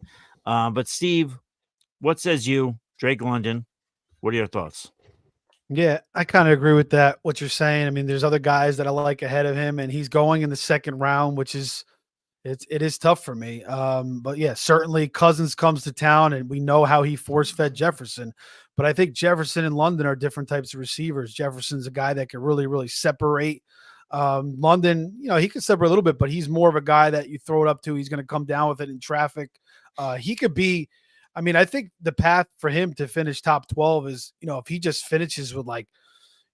But Steve, what says you, Drake London? What are your thoughts? Yeah, I kind of agree with that, what you're saying. I mean, there's other guys that I like ahead of him, and he's going in the second round, which is it is tough for me. But yeah, certainly Cousins comes to town, and we know how he force fed Jefferson. But I think Jefferson and London are different types of receivers. Jefferson's a guy that can really separate. London, he can separate a little bit, but he's more of a guy that you throw it up to. He's going to come down with it in traffic. He could be. I mean, I think the path for him to finish top 12 is, if he just finishes with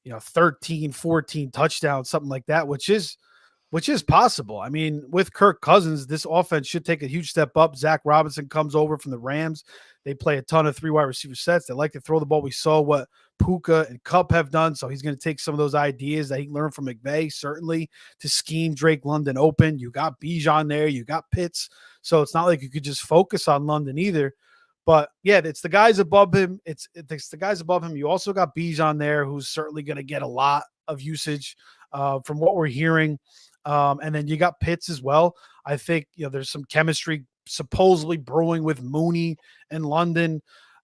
13, 14 touchdowns, something like that, which is possible. I mean, with Kirk Cousins, this offense should take a huge step up. Zach Robinson comes over from the Rams. They play a ton of 3 wide receiver sets. They like to throw the ball. We saw what Puka and Kupp have done. So he's going to take some of those ideas that he learned from McVay, certainly, to scheme Drake London open. You got Bijan there. You got Pitts. So it's not like you could just focus on London either. But yeah, it's the guys above him. It's the guys above him. You also got Bijan there, who's certainly going to get a lot of usage from what we're hearing. And then you got Pitts as well. I think there's some chemistry supposedly brewing with Mooney and London.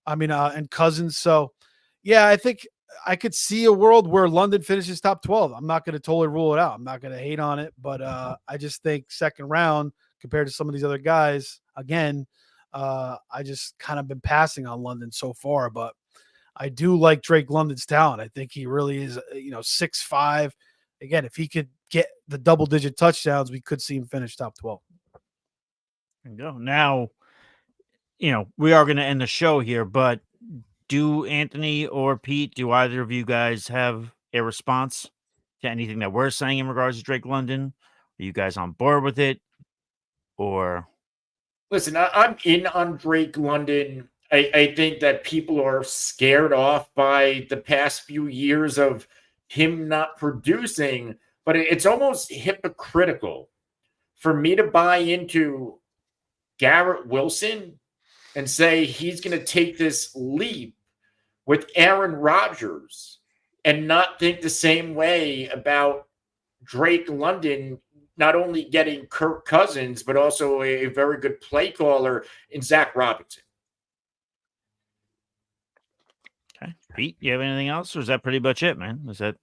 And Cousins. So yeah, I think I could see a world where London finishes top 12. I'm not going to totally rule it out. I'm not going to hate on it, but I just think second round compared to some of these other guys, again. I just kind of been passing on London so far, but I do like Drake London's talent. I think he really is, 6'5". Again, if he could get the double-digit touchdowns, we could see him finish top 12. There you go. Now, we are going to end the show here, but do Anthony or Pete, do either of you guys have a response to anything that we're saying in regards to Drake London? Are you guys on board with it? Or... Listen, I'm in on Drake London. I think that people are scared off by the past few years of him not producing, but it's almost hypocritical for me to buy into Garrett Wilson and say he's going to take this leap with Aaron Rodgers and not think the same way about Drake London not only getting Kirk Cousins, but also a very good play caller in Zach Robinson. Okay. Pete, you have anything else, or is that pretty much it, man? Is that...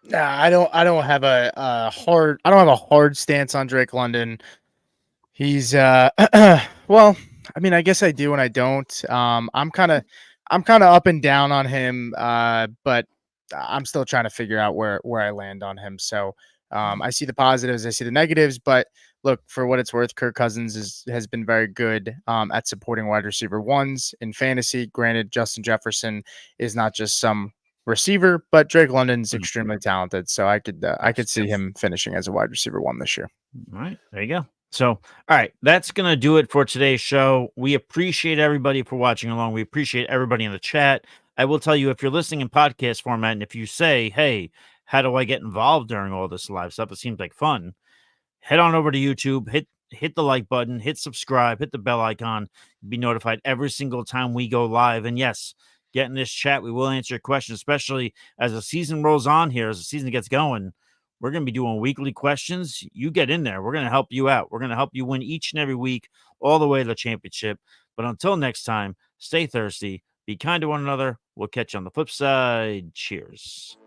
Nah, I don't have a hard stance on Drake London. He's well, I mean, I guess I do and I don't. I'm kind of up and down on him, but I'm still trying to figure out where I land on him. So I see the positives, I see the negatives, but look, for what it's worth, Kirk Cousins has been very good at supporting wide receiver ones in fantasy. Granted, Justin Jefferson is not just some receiver, but Drake London's extremely talented, so I could see him finishing as a wide receiver 1 this year. All right, there you go. So, all right, that's going to do it for today's show. We appreciate everybody for watching along. We appreciate everybody in the chat. I will tell you, if you're listening in podcast format, and if you say, hey, how do I get involved during all this live stuff? It seems like fun. Head on over to YouTube, hit the like button, hit subscribe, hit the bell icon. You'll be notified every single time we go live. And yes, get in this chat. We will answer your questions, especially as the season rolls on here, as the season gets going. We're going to be doing weekly questions. You get in there. We're going to help you out. We're going to help you win each and every week all the way to the championship. But until next time, stay thirsty, be kind to one another. We'll catch you on the flip side. Cheers.